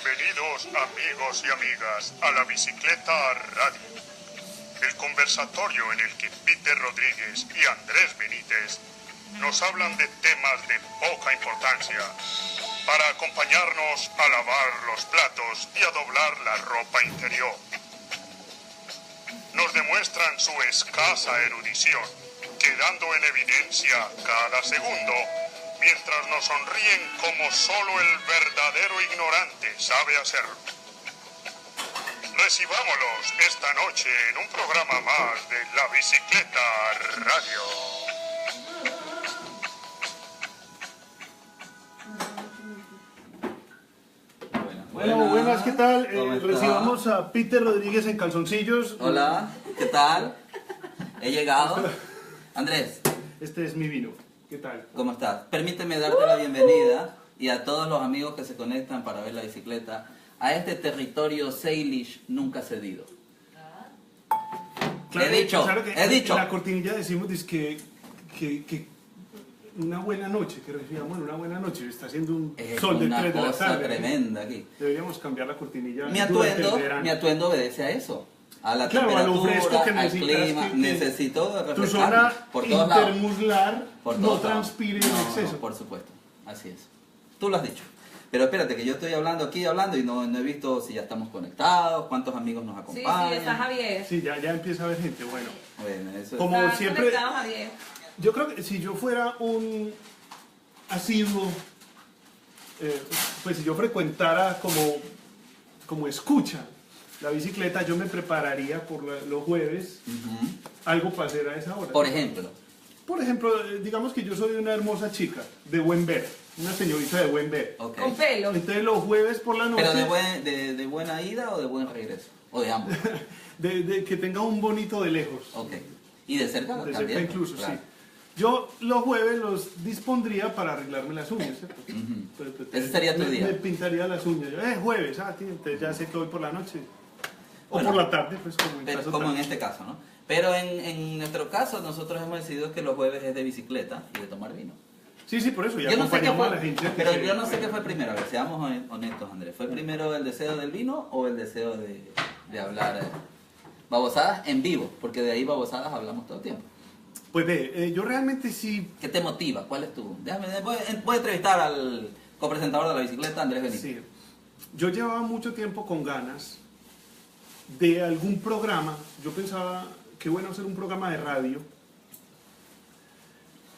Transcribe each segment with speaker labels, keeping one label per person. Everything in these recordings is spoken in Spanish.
Speaker 1: Bienvenidos amigos y amigas a la Bicicleta Radio, el conversatorio en el que Peter Rodríguez y Andrés Benítez nos hablan de temas de poca importancia para acompañarnos a lavar los platos y a doblar la ropa interior. Nos demuestran su escasa erudición, quedando en evidencia cada segundo, mientras nos sonríen como solo el verdadero ignorante sabe hacerlo. Recibámoslos esta noche en un programa más de La Bicicleta Radio.
Speaker 2: Bueno, buenas, ¿qué tal? Recibamos a Peter Rodríguez en calzoncillos.
Speaker 3: Hola, ¿qué tal? He llegado. Andrés.
Speaker 2: Este es mi vino. ¿Qué tal?
Speaker 3: ¿Cómo estás? Permíteme darte la bienvenida y a todos los amigos que se conectan para ver la bicicleta a este territorio Salish nunca cedido.
Speaker 2: Claro,
Speaker 3: He dicho.
Speaker 2: En la cortinilla decimos que una buena noche, que recibamos una buena noche. Está haciendo un sol de 3 de la tarde.
Speaker 3: Tremenda aquí.
Speaker 2: Deberíamos cambiar la cortinilla.
Speaker 3: Mi atuendo obedece a eso. A la temperatura,
Speaker 2: a lo fresco que
Speaker 3: al clima. Necesito
Speaker 2: tu
Speaker 3: refrescarme
Speaker 2: zona
Speaker 3: por todos lados.
Speaker 2: intermuscular
Speaker 3: Por
Speaker 2: no
Speaker 3: todos
Speaker 2: transpire en exceso.
Speaker 3: Por supuesto, así es. Tú lo has dicho. Pero espérate, que yo estoy hablando y no he visto si ya estamos conectados, cuántos amigos nos acompañan.
Speaker 4: Sí, está Javier.
Speaker 2: Sí, ya empieza a haber gente. Bueno,
Speaker 3: eso
Speaker 2: como
Speaker 4: Está
Speaker 2: siempre,
Speaker 4: conectado, Javier.
Speaker 2: yo creo que si yo fuera un asiduo, pues si yo frecuentara como escucha la bicicleta, yo me prepararía por los jueves algo para hacer a esa hora.
Speaker 3: Por ejemplo,
Speaker 2: digamos que yo soy una hermosa chica de buen ver, una señorita de buen ver.
Speaker 3: okay.
Speaker 4: Con pelo.
Speaker 2: Entonces los jueves por la noche...
Speaker 3: ¿Pero de buena ida o de buen regreso? ¿O de ambos?
Speaker 2: de que tenga un bonito de lejos.
Speaker 3: Ok. ¿Y de cerca?
Speaker 2: De
Speaker 3: también,
Speaker 2: cerca incluso,
Speaker 3: claro.
Speaker 2: sí. Yo los jueves los dispondría para arreglarme las uñas, ¿cierto?
Speaker 3: Ese sería tu día.
Speaker 2: Me pintaría las uñas. Yo, jueves, tío, entonces ya sé que voy por la noche. O
Speaker 3: Bueno,
Speaker 2: por la tarde, pues como en caso
Speaker 3: como en
Speaker 2: tal.
Speaker 3: este caso, ¿no? Pero en nuestro caso, nosotros hemos decidido que los jueves es de bicicleta y de tomar vino.
Speaker 2: Sí, por eso, ya
Speaker 3: Yo no sé qué
Speaker 2: acompañamos
Speaker 3: fue,
Speaker 2: a la gente.
Speaker 3: pero yo no sé qué fue primero. A ver, seamos honestos, Andrés. ¿Fue primero el deseo del vino o el deseo de hablar babosadas en vivo? Porque de ahí babosadas hablamos todo el tiempo.
Speaker 2: Pues yo realmente sí...
Speaker 3: ¿Qué te motiva? ¿Cuál es tu...? Voy a entrevistar al copresentador de la bicicleta, Andrés Benítez.
Speaker 2: Sí. Yo llevaba mucho tiempo con ganas de algún programa. Yo pensaba que bueno hacer un programa de radio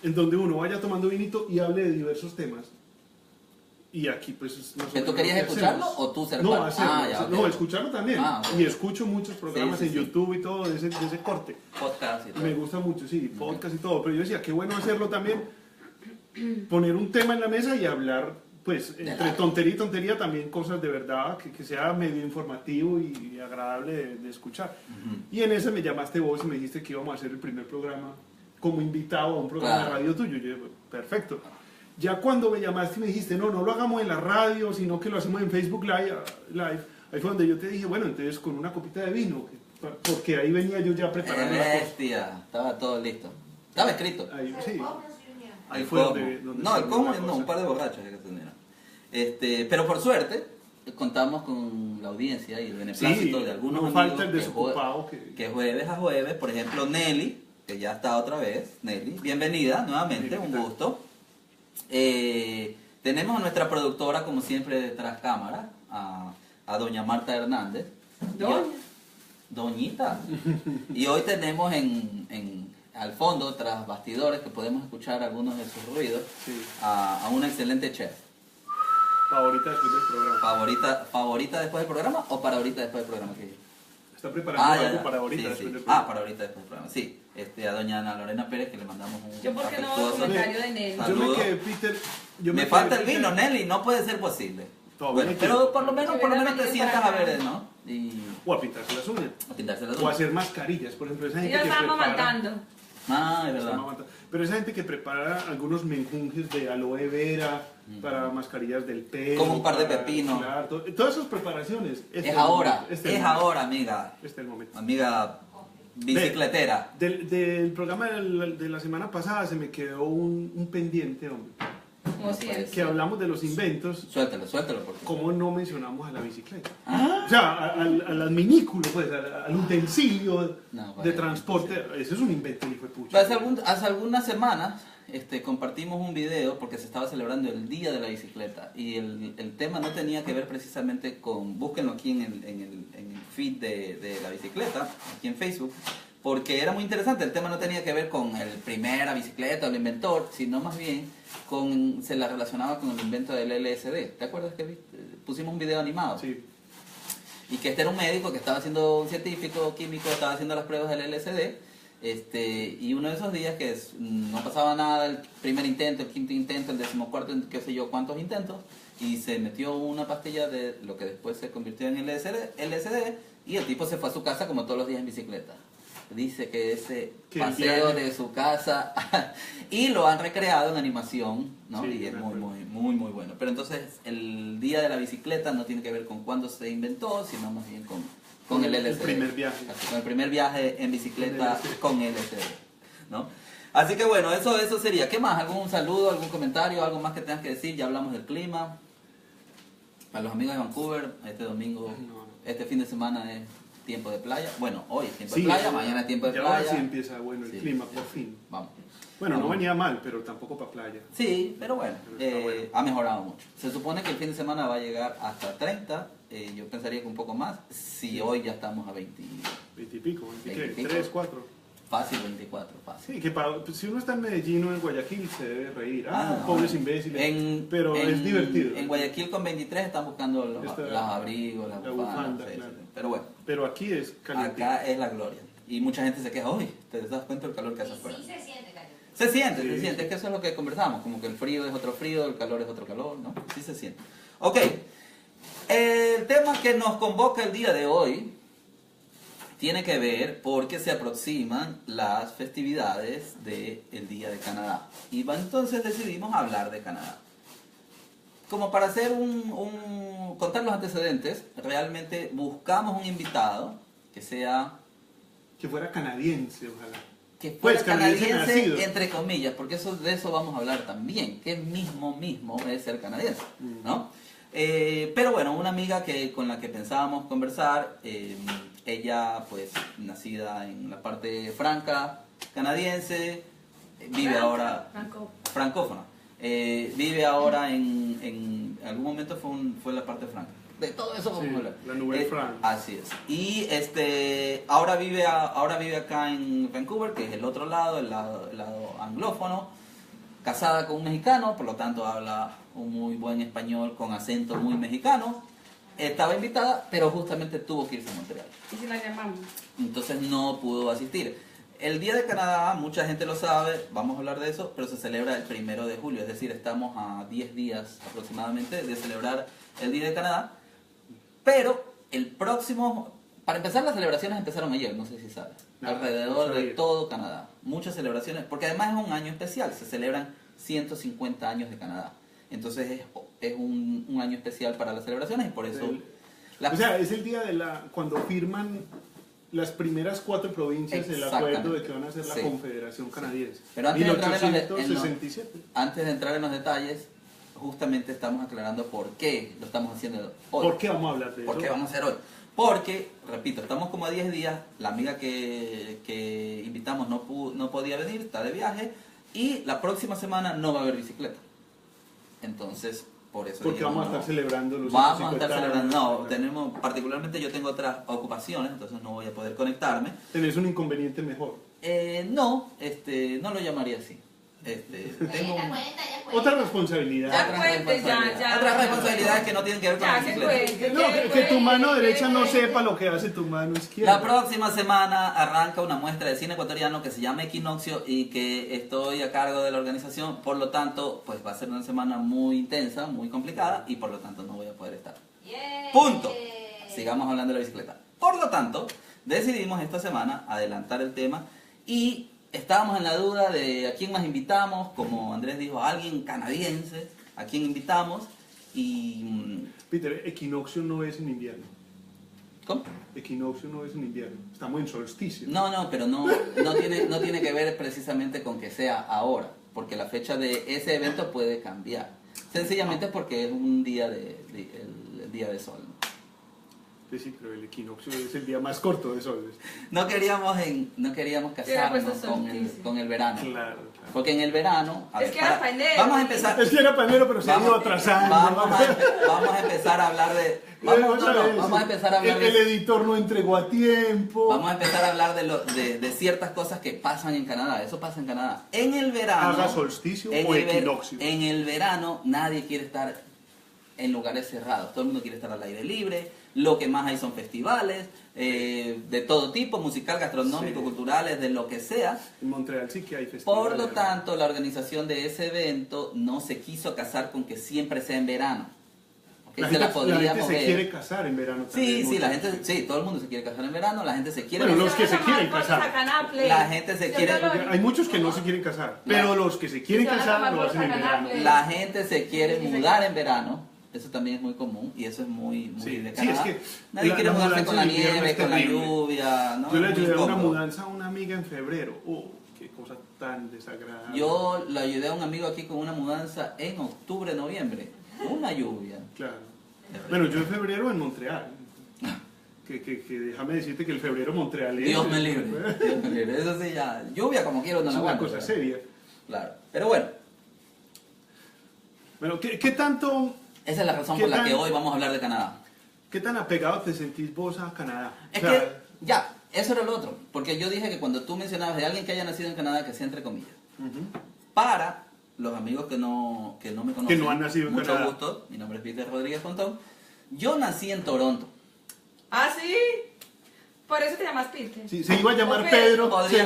Speaker 2: en donde uno vaya tomando vinito y hable de diversos temas. Y aquí pues...
Speaker 3: ¿Que tú querías escucharlo o tú ser
Speaker 2: No,
Speaker 3: parte?
Speaker 2: hacerlo.
Speaker 3: Ok.
Speaker 2: No, escucharlo también.
Speaker 3: Ok.
Speaker 2: Y escucho muchos programas
Speaker 3: Sí,
Speaker 2: en
Speaker 3: sí.
Speaker 2: YouTube y todo de ese corte.
Speaker 3: Podcast y todo.
Speaker 2: Me gusta mucho, sí, podcast y todo. Pero yo decía, qué bueno hacerlo también. Poner un tema en la mesa y hablar, pues, entre tontería y tontería, también cosas de verdad, que sea medio informativo y agradable de escuchar. Y en ese me llamaste vos y me dijiste que íbamos a hacer el primer programa como invitado a un programa de radio tuyo. Yo dije, perfecto. Ya cuando me llamaste y me dijiste, no lo hagamos en la radio, sino que lo hacemos en Facebook Live, ahí fue donde yo te dije, bueno, entonces con una copita de vino, porque ahí venía yo ya preparando las cosas.
Speaker 3: Bestia, estaba todo listo. Estaba escrito.
Speaker 2: Ahí, sí. Ahí
Speaker 3: El
Speaker 2: fue
Speaker 3: cómo.
Speaker 2: donde
Speaker 3: No, el
Speaker 2: salió
Speaker 3: cómo
Speaker 2: la
Speaker 3: no,
Speaker 2: cosa.
Speaker 3: un par de borrachos ya que tuvieron. Pero por suerte, contamos con la audiencia y el beneplácito de algunos
Speaker 2: no
Speaker 3: amigos
Speaker 2: falta el desocupado
Speaker 3: que jueves a jueves, por ejemplo, Nelly, que ya está otra vez. Nelly, bienvenida nuevamente, un gusto. Tenemos a nuestra productora, como siempre, detrás cámara, a doña Marta Hernández. Doñita. Y hoy tenemos al fondo, tras bastidores, que podemos escuchar algunos de sus ruidos,
Speaker 2: Sí.
Speaker 3: a una excelente chef.
Speaker 2: Favorita después del programa.
Speaker 3: ¿Favorita después del programa o para ahorita después del programa?
Speaker 2: Está preparando algo
Speaker 3: ya.
Speaker 2: para ahorita
Speaker 3: Sí,
Speaker 2: después
Speaker 3: sí.
Speaker 2: del programa.
Speaker 3: Para ahorita después del programa, sí. A doña Ana Lorena Pérez, que le mandamos un
Speaker 4: Yo, ¿por qué no hago
Speaker 3: afectuoso
Speaker 4: comentario de Nelly?
Speaker 2: Yo
Speaker 3: saludo.
Speaker 2: me quedé, Peter.
Speaker 3: Me falta el vino, Nelly, no puede ser posible.
Speaker 2: Todavía
Speaker 3: Bueno,
Speaker 2: hay
Speaker 3: pero
Speaker 2: tiempo.
Speaker 3: por lo menos te sientas a ver, ¿no? Y
Speaker 2: O a pintarse las uñas.
Speaker 3: a pintarse las
Speaker 2: O a
Speaker 3: uñas.
Speaker 2: hacer mascarillas, por ejemplo. Esa gente
Speaker 4: Ella
Speaker 2: que
Speaker 4: estaba
Speaker 2: prepara...
Speaker 4: amamantando.
Speaker 3: Es
Speaker 2: Está
Speaker 3: verdad.
Speaker 2: amamantando. Pero esa gente que prepara algunos menjunjes de aloe vera para mascarillas del pelo.
Speaker 3: Como un par de
Speaker 2: para-
Speaker 3: pepino.
Speaker 2: Claro, todas esas preparaciones.
Speaker 3: Es ahora, amiga.
Speaker 2: Este es el momento.
Speaker 3: Amiga bicicletera.
Speaker 2: Del programa de la semana pasada se me quedó un pendiente, hombre.
Speaker 4: Como si es.
Speaker 2: que hablamos de los inventos,
Speaker 3: Suéltalo, porque...
Speaker 2: ¿cómo no mencionamos a la bicicleta?
Speaker 3: Ah.
Speaker 2: O sea, al adminículo, pues, al utensilio
Speaker 3: No,
Speaker 2: de
Speaker 3: bueno,
Speaker 2: transporte.
Speaker 3: sí.
Speaker 2: Eso es un invento, hijo de pucha.
Speaker 3: Hace algunas semanas compartimos un video porque se estaba celebrando el Día de la Bicicleta y el tema no tenía que ver precisamente con, búsquenlo aquí en el feed de la bicicleta, aquí en Facebook, porque era muy interesante. El tema no tenía que ver con el primera bicicleta o el inventor, sino más bien se la relacionaba con el invento del LSD. ¿Te acuerdas que pusimos un video animado?
Speaker 2: Sí.
Speaker 3: Y que este era un médico que estaba haciendo, un científico químico, estaba haciendo las pruebas del LSD. Y uno de esos días que no pasaba nada, el primer intento, el quinto intento, el 14º, qué sé yo, cuántos intentos, y se metió una pastilla de lo que después se convirtió en LSD, y el tipo se fue a su casa como todos los días en bicicleta. Dice que ese paseo de su casa y lo han recreado en animación, ¿no?
Speaker 2: Sí,
Speaker 3: y es muy bueno. Pero entonces el día de la bicicleta no tiene que ver con cuándo se inventó, sino más bien con el LSD.
Speaker 2: El primer viaje.
Speaker 3: Con el primer viaje en bicicleta con LSD, ¿no? Así que bueno, eso sería. ¿Qué más? ¿Algún saludo, algún comentario, algo más que tengas que decir? Ya hablamos del clima. Para los amigos de Vancouver, este domingo, este fin de semana es tiempo de playa. Bueno, hoy es tiempo de playa, mañana es tiempo de playa.
Speaker 2: Ahora sí empieza bueno el clima, por fin.
Speaker 3: Vamos.
Speaker 2: Bueno, no venía mal, pero tampoco para playa.
Speaker 3: Sí, pero bueno,
Speaker 2: bueno.
Speaker 3: ha mejorado mucho. Se supone que el fin de semana va a llegar hasta 30, yo pensaría que un poco más, si hoy ya estamos a 20.
Speaker 2: 20 y pico,
Speaker 3: 20 y pico.
Speaker 2: 3, 4.
Speaker 3: Fácil, 24, fácil.
Speaker 2: Sí, que si uno está en Medellín o en Guayaquil se debe reír.
Speaker 3: No.
Speaker 2: Pobres imbéciles. Pero es divertido.
Speaker 3: En Guayaquil con 23 están buscando los abrigos, las
Speaker 2: la
Speaker 3: bufandas.
Speaker 2: bufanda,
Speaker 3: Sí,
Speaker 2: claro.
Speaker 3: sí. Pero bueno,
Speaker 2: Pero aquí es caliente.
Speaker 3: acá es la gloria. Y mucha gente se queja, hoy ¿te das cuenta del calor que hace afuera?
Speaker 4: Sí, se siente, Cayo.
Speaker 3: Se siente,
Speaker 2: Sí.
Speaker 3: se siente. Es que eso es lo que conversamos, como que el frío es otro frío, el calor es otro calor, ¿no? Sí se siente. Ok, el tema que nos convoca el día de hoy tiene que ver porque se aproximan las festividades del Día de Canadá. Y entonces decidimos hablar de Canadá. Como para hacer contar los antecedentes, realmente buscamos un invitado que sea...
Speaker 2: Que fuera canadiense, ojalá.
Speaker 3: Que fuera
Speaker 2: Pues, canadiense nacido.
Speaker 3: entre comillas, porque de eso vamos a hablar también, que mismo es ser canadiense, ¿no? Pero bueno, una amiga con la que pensábamos conversar, ella pues nacida en la parte franca canadiense, vive ahora francófona, vive ahora en algún momento fue la parte franca. De todo eso vamos a hablar.
Speaker 2: La Nouvelle France.
Speaker 3: Así es. Y ahora vive acá en Vancouver, que es el otro lado, el lado anglófono, casada con un mexicano, por lo tanto habla un muy buen español con acento muy mexicano. Estaba invitada, pero justamente tuvo que irse a Montreal.
Speaker 4: ¿Y si la llamamos?
Speaker 3: Entonces no pudo asistir. El Día de Canadá, mucha gente lo sabe, vamos a hablar de eso, pero se celebra el 1 de julio, es decir, estamos a 10 días aproximadamente de celebrar el Día de Canadá. Pero el próximo, para empezar, las celebraciones empezaron ayer, no sé si sabes, alrededor de todo Canadá. Muchas celebraciones, porque además es un año especial, se celebran 150 años de Canadá. Entonces es un año especial para las celebraciones y por eso...
Speaker 2: O sea, es el día cuando firman las primeras 4 provincias el acuerdo de que van a ser la Confederación Canadiense.
Speaker 3: Pero antes
Speaker 2: 1867.
Speaker 3: Antes de entrar en los detalles, justamente estamos aclarando por qué lo estamos haciendo hoy.
Speaker 2: ¿Por qué vamos a hablar de eso?
Speaker 3: ¿Por qué vamos a hacer hoy? Porque, repito, estamos como a 10 días, la amiga que invitamos no podía venir, está de viaje, y la próxima semana no va a haber bicicleta. Entonces, por eso...
Speaker 2: Porque vamos a estar celebrando los
Speaker 3: Vamos a estar
Speaker 2: 150
Speaker 3: celebrando,
Speaker 2: años.
Speaker 3: no, particularmente yo tengo otras ocupaciones, entonces no voy a poder conectarme.
Speaker 2: ¿Tenés un inconveniente mejor?
Speaker 3: No lo llamaría así. Tengo
Speaker 2: otra responsabilidad.
Speaker 3: otras responsabilidades que no tienen que ver con la bicicleta.
Speaker 2: No, que tu mano derecha no sepa lo que hace tu mano izquierda.
Speaker 3: La próxima semana arranca una muestra de cine ecuatoriano que se llama Equinoccio y que estoy a cargo de la organización, por lo tanto, pues va a ser una semana muy intensa, muy complicada y por lo tanto no voy a poder estar. Punto. Sigamos hablando de la bicicleta. Por lo tanto, decidimos esta semana adelantar el tema y estábamos en la duda de a quién más invitamos, como Andrés dijo, a alguien canadiense, a quién invitamos y...
Speaker 2: Peter, equinoccio no es en invierno.
Speaker 3: ¿Cómo?
Speaker 2: Equinoccio no es en invierno. Estamos en solsticio.
Speaker 3: No, pero no tiene que ver precisamente con que sea ahora, porque la fecha de ese evento puede cambiar. Sencillamente porque es un día el día de sol, ¿no?
Speaker 2: Pues sí, pero el equinoccio es el día más corto de sol.
Speaker 3: No queríamos casarnos con el verano.
Speaker 2: Claro.
Speaker 3: Porque en el verano...
Speaker 4: Es que era panero.
Speaker 3: Vamos a empezar...
Speaker 2: Es que era panero, pero se ha ido atrasando.
Speaker 3: Vamos a empezar a hablar de... Vamos a empezar a hablar
Speaker 2: el editor no entregó a tiempo.
Speaker 3: Vamos a empezar a hablar de ciertas cosas que pasan en Canadá. Eso pasa en Canadá. En el verano...
Speaker 2: Haga solsticio o equinoccio.
Speaker 3: En el verano nadie quiere estar en lugares cerrados. Todo el mundo quiere estar al aire libre. Lo que más hay son festivales de todo tipo, musical, gastronómico,
Speaker 2: sí,
Speaker 3: culturales, de lo que sea.
Speaker 2: En Montreal sí que hay festivales.
Speaker 3: Por lo tanto, la organización de ese evento no se quiso casar con que siempre sea en verano.
Speaker 2: La gente se quiere casar en verano también.
Speaker 3: Sí, todo el mundo se quiere casar en verano, la gente se quiere
Speaker 2: Bueno,
Speaker 3: casar.
Speaker 2: los que se quieren casar.
Speaker 3: La gente se quiere...
Speaker 2: Hay muchos que no se quieren casar, pero los que se quieren casar lo hacen en verano.
Speaker 3: La gente se quiere mudar en verano. Eso también es muy común y eso es muy
Speaker 2: Sí,
Speaker 3: de
Speaker 2: sí,
Speaker 3: Canadá.
Speaker 2: es que
Speaker 3: nadie quiere mudarse con la
Speaker 2: mudanza en invierno
Speaker 3: nieve,
Speaker 2: es
Speaker 3: con la
Speaker 2: terrible.
Speaker 3: lluvia, ¿no?
Speaker 2: Yo le
Speaker 3: Es muy
Speaker 2: ayudé a una
Speaker 3: incómodo.
Speaker 2: mudanza a una amiga en febrero. Qué cosa tan desagradable.
Speaker 3: Yo le ayudé a un amigo aquí con una mudanza en octubre, noviembre. Una lluvia.
Speaker 2: Claro. Bueno, yo en febrero en Montreal. Que déjame decirte que el febrero Montreal es...
Speaker 3: Dios me libre. Dios me libre. Eso sí ya. Lluvia como quiero no
Speaker 2: Es
Speaker 3: la
Speaker 2: una
Speaker 3: aguanto,
Speaker 2: cosa
Speaker 3: pero-
Speaker 2: seria.
Speaker 3: Claro. Pero bueno,
Speaker 2: Bueno, ¿qué tanto...
Speaker 3: esa es la razón
Speaker 2: ¿Qué
Speaker 3: por la
Speaker 2: tan-
Speaker 3: que hoy vamos a hablar de Canadá.
Speaker 2: ¿Qué tan apegado te sentís vos a Canadá?
Speaker 3: Es
Speaker 2: O sea,
Speaker 3: que, ya, eso era lo otro. Porque yo dije que cuando tú mencionabas de alguien que haya nacido en Canadá, que sea entre comillas.
Speaker 2: ujú.
Speaker 3: Para los amigos que no me conocen,
Speaker 2: Que no han nacido en
Speaker 3: mucho
Speaker 2: Canadá.
Speaker 3: gusto, mi nombre es Peter Rodríguez Pontón. Yo nací en Toronto.
Speaker 4: ¿Ah, sí? Por eso te llamas Peter.
Speaker 2: Sí, se iba a llamar
Speaker 4: Ok.
Speaker 2: Pedro,
Speaker 3: Podría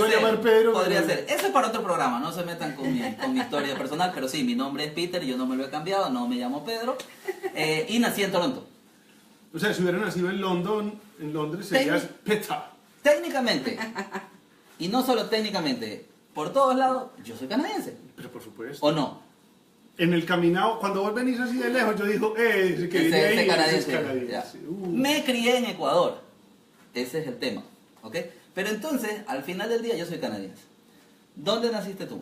Speaker 3: ser.
Speaker 2: pero-
Speaker 3: Eso es para otro programa, no se metan con mi historia personal, pero sí, mi nombre es Peter, yo no me lo he cambiado, no me llamo Pedro. Y nací en Toronto.
Speaker 2: O sea, si hubiera nacido en Londres serías Peter.
Speaker 3: Técnicamente, y no solo técnicamente, por todos lados, yo soy canadiense.
Speaker 2: Pero por supuesto.
Speaker 3: ¿O no?
Speaker 2: En el caminado, cuando vos venís así de lejos, yo digo, ese que viene ahí,
Speaker 3: Ese
Speaker 2: ese es
Speaker 3: canadiense.
Speaker 2: canadiense.
Speaker 3: Ya.
Speaker 2: Uh.
Speaker 3: Me crié en Ecuador. Ese es el tema. ¿Ok? Pero entonces, al final del día, yo soy canadiense. ¿Dónde naciste tú?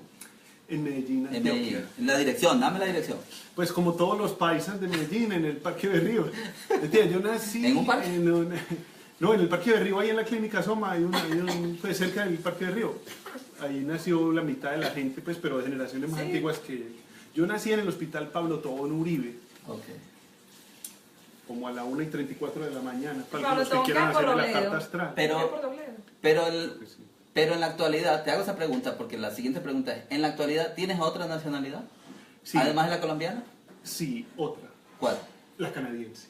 Speaker 2: En Medellín,
Speaker 3: En
Speaker 2: Antioquia.
Speaker 3: Medellín. En la dirección, dame la dirección.
Speaker 2: Pues como todos los paisas de Medellín, en el Parque Berrío. Entiendo, yo nací...
Speaker 3: ¿En un parque?
Speaker 2: No, en el Parque Berrío, ahí en la Clínica Soma, pues cerca del Parque Berrío. Ahí nació la mitad de la gente, pues, pero de generaciones más
Speaker 4: Sí.
Speaker 2: antiguas que... Yo nací en el Hospital Pablo Tobón Uribe,
Speaker 3: Ok.
Speaker 2: como a la 1:34 de la mañana, para
Speaker 4: Pablo
Speaker 2: los que
Speaker 4: Tobón,
Speaker 2: quieran
Speaker 4: ¿qué por
Speaker 2: hacer la
Speaker 4: Robledo?
Speaker 2: carta astral.
Speaker 4: ¿Qué
Speaker 3: Pero,
Speaker 4: por Robledo?
Speaker 2: Pues sí.
Speaker 3: pero en la actualidad, te hago esa pregunta porque la siguiente pregunta es, ¿en la actualidad tienes otra nacionalidad?
Speaker 2: Sí.
Speaker 3: Además de la colombiana.
Speaker 2: Sí, otra,
Speaker 3: ¿Cuál?
Speaker 2: la canadiense.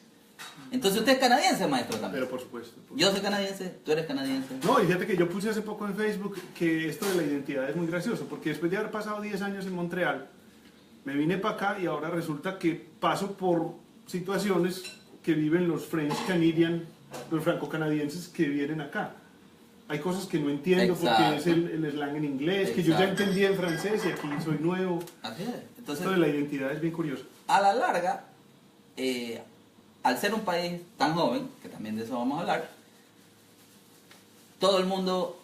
Speaker 3: Entonces usted es canadiense, maestro, también.
Speaker 2: Pero por supuesto.
Speaker 3: Yo soy canadiense, tú eres canadiense.
Speaker 2: No, y fíjate que yo puse hace poco en Facebook que esto de la identidad es muy gracioso, porque después de haber pasado 10 años en Montreal, me vine para acá y ahora resulta que paso por situaciones que viven los French Canadian, los franco-canadienses que vienen acá. Hay cosas que no entiendo porque
Speaker 3: Exacto.
Speaker 2: es el slang en inglés, que yo ya
Speaker 3: Exacto.
Speaker 2: entendí en francés y aquí soy nuevo.
Speaker 3: Así es. Entonces,
Speaker 2: Esto de la identidad es bien curioso.
Speaker 3: a la larga, al ser un país tan joven, que también de eso vamos a hablar, todo el mundo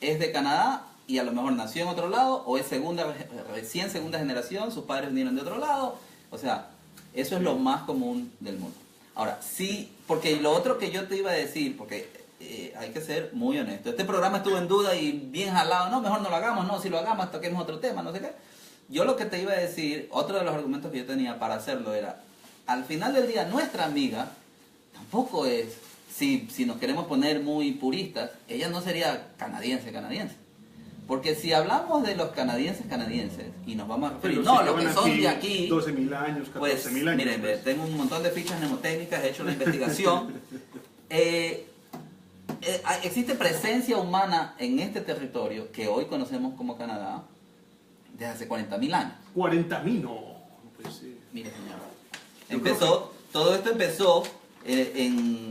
Speaker 3: es de Canadá y a lo mejor nació en otro lado o es recién segunda generación, sus padres vinieron de otro lado, o sea, eso es lo más común del mundo. Ahora, sí, porque lo otro que yo te iba a decir, porque hay que ser muy honesto, este programa estuvo en duda y bien jalado, no, mejor no lo hagamos, no, si lo hagamos toquemos otro tema, no sé qué. Yo lo que te iba a decir, otro de los argumentos que yo tenía para hacerlo era, al final del día, nuestra amiga tampoco es, si nos queremos poner muy puristas, ella no sería canadiense. Porque si hablamos de los canadienses y nos vamos a referir,
Speaker 2: Pero
Speaker 3: no,
Speaker 2: si
Speaker 3: los que
Speaker 2: llevan
Speaker 3: son
Speaker 2: aquí
Speaker 3: de aquí,
Speaker 2: 12.000 años, 14.000
Speaker 3: pues
Speaker 2: años.
Speaker 3: miren,
Speaker 2: pues.
Speaker 3: tengo un montón de fichas mnemotécnicas, he hecho la investigación. Existe presencia humana en este territorio que hoy conocemos como Canadá desde hace 40.000 años.
Speaker 2: 40.000, no. Pues,
Speaker 3: Mire, señor.
Speaker 2: Yo creo
Speaker 3: Todo esto empezó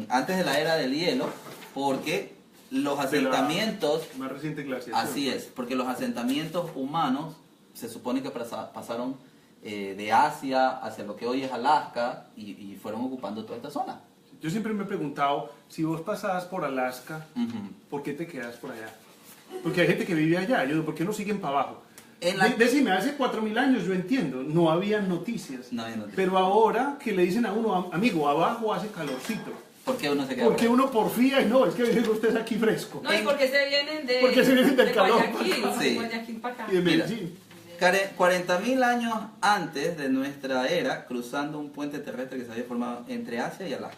Speaker 3: antes de la era del hielo, porque los
Speaker 2: de la
Speaker 3: asentamientos,
Speaker 2: más reciente glaciación.
Speaker 3: así es, porque los asentamientos humanos se supone que pasaron de Asia hacia lo que hoy es Alaska y fueron ocupando toda esta zona.
Speaker 2: Yo siempre me he preguntado, si vos pasás por Alaska,
Speaker 3: Ujú.
Speaker 2: ¿por qué te quedas por allá? Porque hay gente que vive allá. Yo digo, ¿por qué no siguen para abajo? Decime, hace 4.000 años yo entiendo, no había noticias.
Speaker 3: No había noticias.
Speaker 2: Pero ahora que le dicen a uno, amigo, abajo hace calorcito.
Speaker 3: ¿Por qué uno se queda
Speaker 2: Porque
Speaker 3: por ahí?
Speaker 2: uno porfía y no, es que usted es aquí fresco.
Speaker 4: No, y porque se vienen de...
Speaker 2: Porque se vienen del
Speaker 4: de
Speaker 2: calor.
Speaker 4: Guayaquil,
Speaker 3: Sí.
Speaker 4: de Guayaquil para acá.
Speaker 2: Y de
Speaker 3: Mira.
Speaker 2: Medellín.
Speaker 3: 40.000 años antes de nuestra era, cruzando un puente terrestre que se había formado entre Asia y Alaska,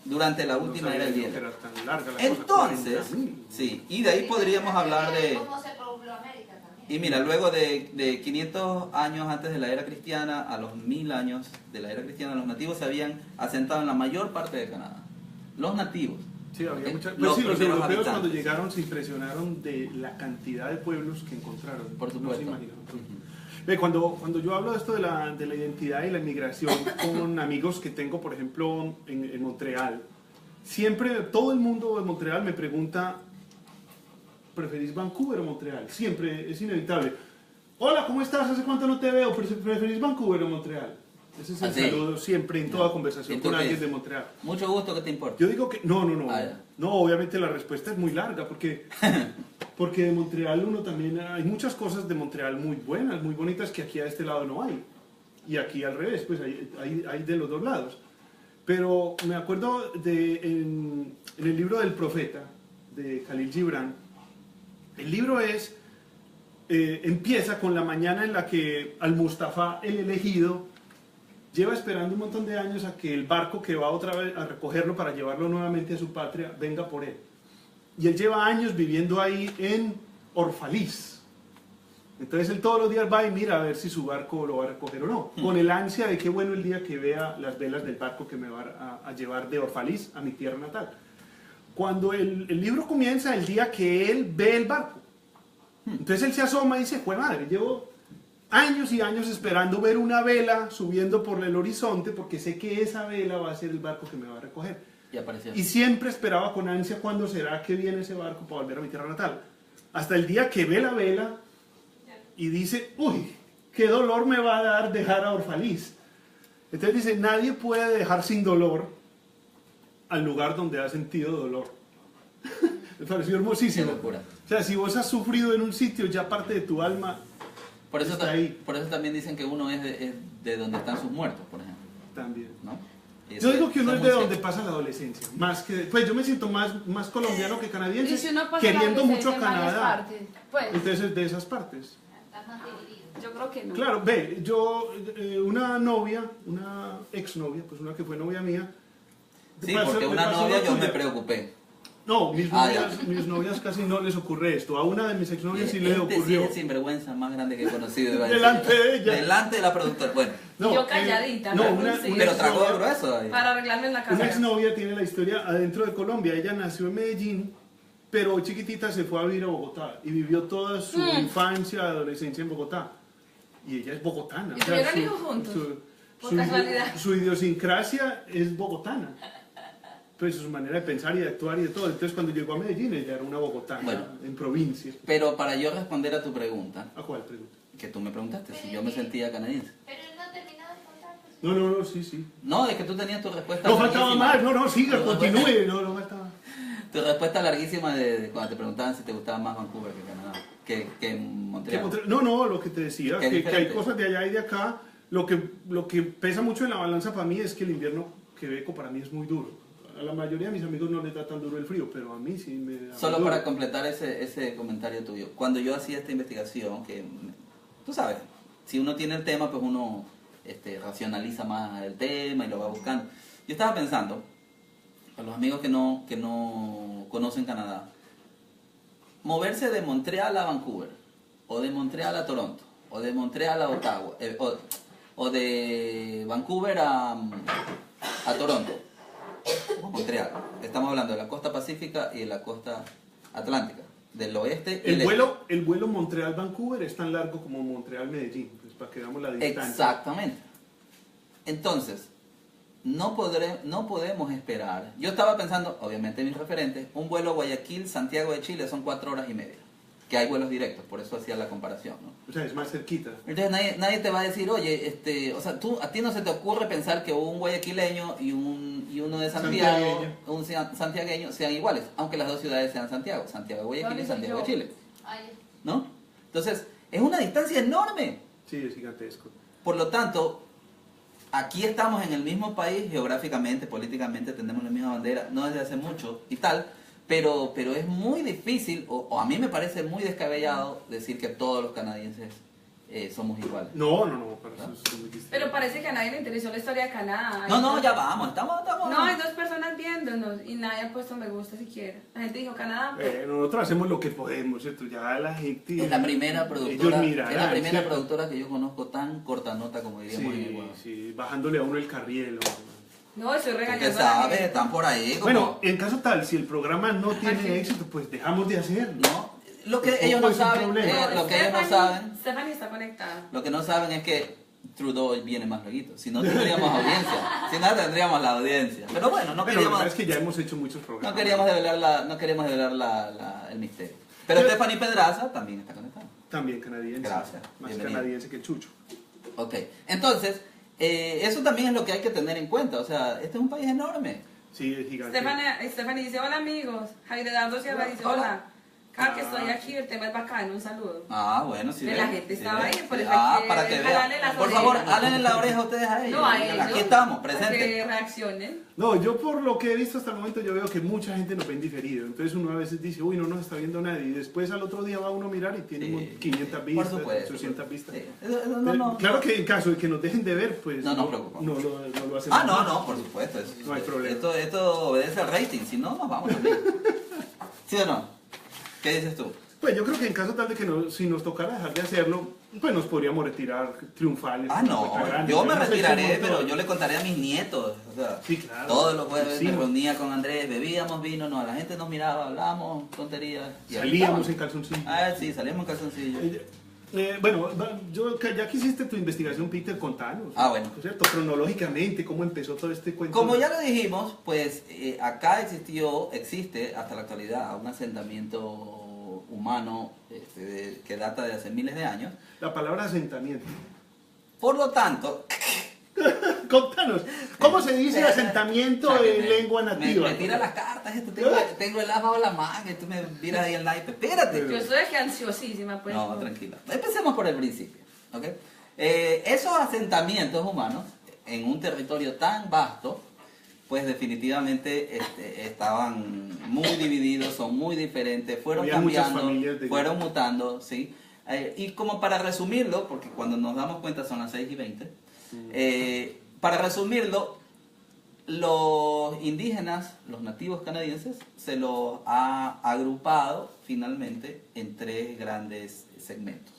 Speaker 3: durante la última
Speaker 2: No
Speaker 3: era
Speaker 2: sabía
Speaker 3: del
Speaker 2: yo que
Speaker 3: hielo.
Speaker 2: era tan larga la cosa,
Speaker 3: Entonces,
Speaker 2: 40.000.
Speaker 3: sí, y de ahí podríamos hablar de...
Speaker 5: ¿Cómo se pobló América también?
Speaker 3: Y mira, luego de 500 años antes de la era cristiana, a los 1000 años de la era cristiana, los nativos se habían asentado en la mayor parte de Canadá. Los nativos.
Speaker 2: Sí, había
Speaker 3: ¿ok?
Speaker 2: muchas. Pues sí, los
Speaker 3: primeros
Speaker 2: europeos cuando
Speaker 3: habitantes.
Speaker 2: llegaron se impresionaron de la cantidad de pueblos que encontraron.
Speaker 3: Por
Speaker 2: No
Speaker 3: supuesto.
Speaker 2: se imaginan.
Speaker 3: Ujú.
Speaker 2: Ve, cuando yo hablo de esto de la identidad y la inmigración con amigos que tengo, por ejemplo, en Montreal, siempre todo el mundo de Montreal me pregunta, ¿preferís Vancouver o Montreal? Siempre, es inevitable. Hola, ¿cómo estás? ¿Hace cuánto no te veo? ¿Preferís Vancouver o Montreal? Ese es el
Speaker 3: Así.
Speaker 2: saludo siempre en toda conversación
Speaker 3: ¿Y tú
Speaker 2: con
Speaker 3: qué
Speaker 2: alguien
Speaker 3: dices?
Speaker 2: de Montreal.
Speaker 3: Mucho gusto, ¿qué te importa?
Speaker 2: Yo digo que no.
Speaker 3: Ah, ya.
Speaker 2: No, obviamente la respuesta es muy larga porque de Montreal uno también hay muchas cosas de Montreal muy buenas, muy bonitas que aquí a este lado no hay. Y aquí al revés, pues hay de los dos lados. Pero me acuerdo en el libro del profeta de Khalil Gibran, el libro empieza con la mañana en la que al-Mustafa, el elegido, lleva esperando un montón de años a que el barco que va otra vez a recogerlo para llevarlo nuevamente a su patria venga por él. Y él lleva años viviendo ahí en Orfaliz. Entonces él todos los días va y mira a ver si su barco lo va a recoger o no, con el ansia de qué bueno el día que vea las velas del barco que me va a llevar de Orfaliz a mi tierra natal. Cuando el libro comienza, el día que él ve el barco. Entonces él se asoma y dice, ¡jue madre! Llevo años y años esperando ver una vela subiendo por el horizonte porque sé que esa vela va a ser el barco que me va a recoger.
Speaker 3: Y apareció.
Speaker 2: Y siempre esperaba con ansia cuándo será que viene ese barco para volver a mi tierra natal. Hasta el día que ve la vela y dice, uy, qué dolor me va a dar dejar a Orfaliz. Entonces dice, nadie puede dejar sin dolor al lugar donde ha sentido dolor. Me pareció hermosísimo.
Speaker 3: Qué locura.
Speaker 2: O sea, si vos has sufrido en un sitio, ya parte de tu alma
Speaker 3: Por eso,
Speaker 2: está ahí
Speaker 3: por eso también dicen que uno es de donde están sus muertos, por ejemplo.
Speaker 2: también.
Speaker 3: ¿No?
Speaker 2: Yo digo que uno
Speaker 3: Eso
Speaker 2: es de
Speaker 3: muy
Speaker 2: donde
Speaker 3: cierto.
Speaker 2: pasa la adolescencia. Más que, pues yo me siento más colombiano que
Speaker 6: Y
Speaker 2: canadiense,
Speaker 6: si uno pasa
Speaker 2: queriendo
Speaker 6: la
Speaker 2: mucho a
Speaker 6: adolescencia en varias
Speaker 2: Canadá.
Speaker 6: partes, pues,
Speaker 2: Entonces, de esas partes.
Speaker 5: Están más divididos.
Speaker 6: yo creo que no.
Speaker 2: Claro, ve, yo, una novia, una exnovia, pues una que fue novia mía.
Speaker 3: Sí,
Speaker 2: pasó-
Speaker 3: porque
Speaker 2: me
Speaker 3: una
Speaker 2: pasó
Speaker 3: novia
Speaker 2: lo
Speaker 3: yo me
Speaker 2: tuyo.
Speaker 3: preocupé.
Speaker 2: No, mis
Speaker 3: Ah,
Speaker 2: novias casi no les ocurre esto. A una de mis exnovias sí le
Speaker 3: Este sí
Speaker 2: ocurrió.
Speaker 3: es el sinvergüenza más grande que he conocido. iba a
Speaker 2: Delante
Speaker 3: decir.
Speaker 2: de ella.
Speaker 3: Delante de la productora. Bueno,
Speaker 2: No,
Speaker 4: Yo calladita,
Speaker 2: no,
Speaker 4: ¿no?
Speaker 2: una,
Speaker 4: Sí.
Speaker 2: una
Speaker 3: pero tragó
Speaker 2: exnovia-
Speaker 3: grueso ahí.
Speaker 4: Para arreglarme en la
Speaker 2: Una
Speaker 4: casa.
Speaker 2: exnovia tiene la historia adentro de Colombia. Ella nació en Medellín, pero chiquitita se fue a vivir a Bogotá y vivió toda su infancia, adolescencia en Bogotá. Y ella es bogotana.
Speaker 4: ¿Y tuvieron hijos juntos? Por casualidad.
Speaker 2: Su idiosincrasia es bogotana. Pues su manera de pensar y de actuar y de todo. Entonces cuando llegó a Medellín ella era una bogotana
Speaker 3: Bueno.
Speaker 2: en provincia.
Speaker 3: Pero para yo responder a tu pregunta,
Speaker 2: ¿A cuál pregunta?
Speaker 3: que tú me preguntaste, si yo me sentía canadiense.
Speaker 5: Pero él no ha terminado de contar. Pues.
Speaker 2: No, sí.
Speaker 3: No, es que tú tenías tu respuesta
Speaker 2: No faltaba
Speaker 3: larguísima.
Speaker 2: más, no, siga, continúe. No faltaba.
Speaker 3: Tu respuesta larguísima de cuando te preguntaban si te gustaba más Vancouver que Canadá, que Montreal.
Speaker 2: No, lo que te decía,
Speaker 3: Que es
Speaker 2: que hay
Speaker 3: diferente.
Speaker 2: cosas de allá y de acá. Lo que pesa mucho en la balanza para mí es que el invierno quebeco para mí es muy duro. A la mayoría de mis amigos no les da tan duro el frío, pero a mí sí me da
Speaker 3: Solo
Speaker 2: duro.
Speaker 3: para completar ese comentario tuyo. Cuando yo hacía esta investigación, tú sabes, si uno tiene el tema, pues uno racionaliza más el tema y lo va buscando. Yo estaba pensando, para los amigos que no conocen Canadá, moverse de Montreal a Vancouver, o de Montreal a Toronto, o de Montreal a Ottawa, o de Vancouver a Toronto, o Montreal. Estamos hablando de la costa pacífica y de la costa atlántica, del oeste y
Speaker 2: El
Speaker 3: del
Speaker 2: vuelo Montreal-Vancouver es tan largo como Montreal-Medellín, pues para que veamos la distancia.
Speaker 3: Exactamente. Entonces, no podemos esperar. Yo estaba pensando, obviamente mis referentes, un vuelo Guayaquil-Santiago de Chile son 4 horas y media. Que hay vuelos directos, por eso hacía la comparación, ¿no?
Speaker 2: O sea, es más cerquita.
Speaker 3: Entonces nadie te va a decir, oye, o sea, a ti no se te ocurre pensar que un guayaquileño y uno de Santiago,
Speaker 2: Santiagueño.
Speaker 3: un santiagueño sean iguales, aunque las dos ciudades sean Santiago de Guayaquil y Santiago de Chile.
Speaker 5: Ay,
Speaker 3: ¿No? Entonces, Es una distancia enorme.
Speaker 2: Sí, es gigantesco.
Speaker 3: Por lo tanto, aquí estamos en el mismo país, geográficamente, políticamente, tenemos la misma bandera, no desde hace mucho y tal, pero es muy difícil, o a mí me parece muy descabellado decir que todos los canadienses somos iguales.
Speaker 2: No, para eso es muy distinto.
Speaker 4: Pero parece que a nadie le interesó la historia de Canadá.
Speaker 3: No, ya vamos, estamos.
Speaker 4: No, hay 2 personas viéndonos y nadie ha puesto me gusta siquiera. La gente dijo Canadá.
Speaker 2: Nosotros hacemos lo que podemos, ¿cierto? Ya la gente...
Speaker 3: Es la primera
Speaker 2: ellos
Speaker 3: productora,
Speaker 2: mirarán,
Speaker 3: es la primera
Speaker 2: ¿cierto?
Speaker 3: productora que yo conozco tan cortanota como diríamos en el
Speaker 2: Sí,
Speaker 3: Ecuador.
Speaker 2: sí, bajándole a uno el carriel.
Speaker 4: No, estoy
Speaker 3: Porque
Speaker 4: regañando a la
Speaker 3: sabes,
Speaker 4: gente.
Speaker 3: están por ahí como...
Speaker 2: Bueno, en caso tal, si el programa no tiene
Speaker 4: sí.
Speaker 2: éxito, pues dejamos de hacerlo.
Speaker 3: No, lo que
Speaker 2: Tampoco
Speaker 3: ellos no
Speaker 2: es un
Speaker 3: saben,
Speaker 2: problema.
Speaker 3: lo que ellos no saben,
Speaker 4: Stephanie está conectada.
Speaker 3: lo que no saben es que Trudeau viene más luego. Si no tendríamos audiencia, si no tendríamos la audiencia. Pero bueno, no
Speaker 2: Pero la verdad
Speaker 3: queríamos,
Speaker 2: es que ya hemos hecho muchos programas.
Speaker 3: no queríamos develar el misterio. Pero
Speaker 2: Pero-
Speaker 3: Stephanie Pedraza también está conectada.
Speaker 2: También canadiense.
Speaker 3: Gracias,
Speaker 2: Más
Speaker 3: bienvenido.
Speaker 2: canadiense que el Chucho.
Speaker 3: Ok, entonces, eso también es lo que hay que tener en cuenta. O sea, este es un país enorme.
Speaker 2: Sí, es gigante.
Speaker 4: Stephanie dice, hola amigos. Javier Dardo Sierra dice,
Speaker 3: Hola.
Speaker 4: hola. Cada que estoy aquí, el tema es bacano, un saludo.
Speaker 3: Ah, bueno, sí.
Speaker 4: La
Speaker 3: ven,
Speaker 4: gente
Speaker 3: sí
Speaker 4: estaba
Speaker 3: ven.
Speaker 4: ahí, por eso
Speaker 3: Ah,
Speaker 4: hay que
Speaker 3: para que
Speaker 4: jalarle
Speaker 3: vean.
Speaker 4: las
Speaker 3: Por favor,
Speaker 4: orejas.
Speaker 3: háblenle la oreja a ustedes a ellos.
Speaker 4: No a ellos.
Speaker 3: Aquí estamos,
Speaker 4: Para
Speaker 3: presentes.
Speaker 4: que reaccionen.
Speaker 2: No, yo por lo que he visto hasta el momento, yo veo que mucha gente nos ve en diferido. Entonces uno a veces dice, uy, no nos está viendo nadie. Y después al otro día va uno a mirar y tiene
Speaker 3: Sí.
Speaker 2: 500
Speaker 3: Por
Speaker 2: vistas,
Speaker 3: supuesto.
Speaker 2: 800 vistas.
Speaker 3: Sí. No.
Speaker 2: Claro que en caso de que nos dejen de ver, pues
Speaker 3: No nos preocupamos.
Speaker 2: no lo hacemos.
Speaker 3: Ah,
Speaker 2: más.
Speaker 3: no, por supuesto.
Speaker 2: No hay problema.
Speaker 3: Esto obedece al rating, si no, nos vamos también. ¿Sí o no? ¿Qué dices tú?
Speaker 2: Pues yo creo que en caso tal de que si nos tocara dejar de hacerlo, pues nos podríamos retirar triunfales.
Speaker 3: Ah,
Speaker 2: con
Speaker 3: no,
Speaker 2: nuestra grande.
Speaker 3: yo me
Speaker 2: No sé
Speaker 3: retiraré,
Speaker 2: cómo
Speaker 3: pero
Speaker 2: todo.
Speaker 3: yo le contaré a mis nietos. O sea,
Speaker 2: Sí, claro.
Speaker 3: todos los jueves
Speaker 2: Sí.
Speaker 3: me reunía con Andrés, bebíamos vino, no, la gente nos miraba, hablábamos tonterías. y ahí
Speaker 2: Salíamos en
Speaker 3: estábamos.
Speaker 2: calzoncillo.
Speaker 3: Ah, sí, salíamos en calzoncillo.
Speaker 2: Bueno, ya que hiciste tu investigación, Peter, contanos.
Speaker 3: Ah, bueno.
Speaker 2: ¿Cierto? Cronológicamente, ¿cómo empezó todo este cuento?
Speaker 3: Como ya lo dijimos, pues acá existe hasta la actualidad un asentamiento humano que data de hace miles de años.
Speaker 2: La palabra asentamiento.
Speaker 3: Por lo tanto,
Speaker 2: Contanos, ¿cómo se dice asentamiento
Speaker 3: o sea, que
Speaker 2: en lengua nativa?
Speaker 3: Me tira las cartas, tengo el as bajo la manga y tú me miras ahí el naipe. Espérate.
Speaker 4: Yo estoy aquí ansiosísima, pues.
Speaker 3: No, tranquila. Empecemos por el principio. ¿Ok? Esos asentamientos humanos en un territorio tan vasto, pues definitivamente estaban muy divididos, son muy diferentes, fueron
Speaker 2: Había muchas
Speaker 3: cambiando,
Speaker 2: familias de-
Speaker 3: fueron mutando, ¿sí? Y como para resumirlo, porque cuando nos damos cuenta son las 6:20, para resumirlo, los indígenas, los nativos canadienses, se los ha agrupado finalmente en 3 grandes segmentos.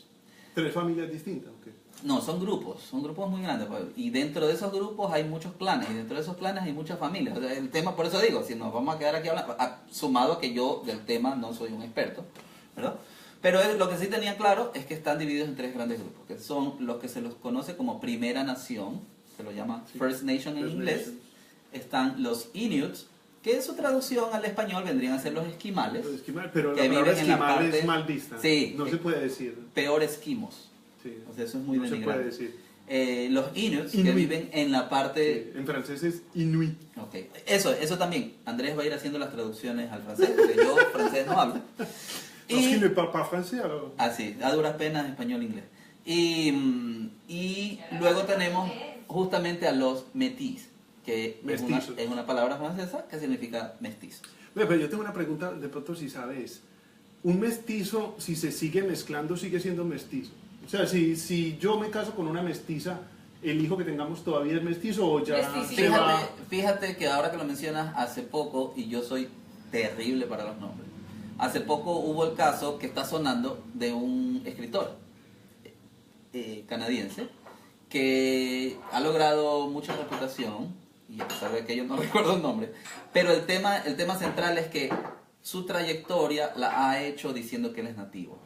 Speaker 2: 3 familias distintas, ¿ok?
Speaker 3: No, son grupos muy grandes. Pues, y dentro de esos grupos hay muchos clanes, y dentro de esos clanes hay muchas familias. O sea, el tema, por eso digo, si nos vamos a quedar aquí hablando, sumado a que yo del tema no soy un experto, ¿verdad? Pero lo que sí tenía claro es que están divididos en 3 grandes grupos, que son los que se los conoce como Primera Nación, se lo llama
Speaker 2: Sí.
Speaker 3: First Nation en
Speaker 2: First
Speaker 3: inglés.
Speaker 2: Nation.
Speaker 3: Están los Inuits, que su traducción al español vendrían a ser los esquimales,
Speaker 2: Los esquimal, pero
Speaker 3: que
Speaker 2: la palabra
Speaker 3: viven en la
Speaker 2: esquimal
Speaker 3: parte-
Speaker 2: es mal vista.
Speaker 3: Sí.
Speaker 2: No se puede decir.
Speaker 3: peor esquimos.
Speaker 2: Sí.
Speaker 3: O sea, eso es muy
Speaker 2: no se
Speaker 3: denigrante.
Speaker 2: puede decir.
Speaker 3: Los Inuits, que
Speaker 2: Inuit.
Speaker 3: viven en la parte...
Speaker 2: Sí, en francés es inuit.
Speaker 3: Ok, eso también. Andrés va a ir haciendo las traducciones al francés, porque yo francés no hablo.
Speaker 2: Parce qu'il
Speaker 3: Y
Speaker 2: ne parle pas français, alors.
Speaker 3: así, a duras penas español inglés. Y luego tenemos justamente a los métis, que
Speaker 2: Mestizos.
Speaker 3: es una palabra francesa que significa mestizo.
Speaker 2: Bueno, pero yo tengo una pregunta, de pronto si sabes. Un mestizo, si se sigue mezclando, sigue siendo mestizo. O sea, si yo me caso con una mestiza, ¿el hijo que tengamos todavía es mestizo o ya
Speaker 4: Mesticito.
Speaker 2: se va?
Speaker 3: Fíjate que ahora que lo mencionas, hace poco, y yo soy terrible para los nombres, hace poco hubo el caso que está sonando de un escritor canadiense que ha logrado mucha reputación, y a pesar de que yo no recuerdo el nombre, pero el tema central es que su trayectoria la ha hecho diciendo que él es nativo.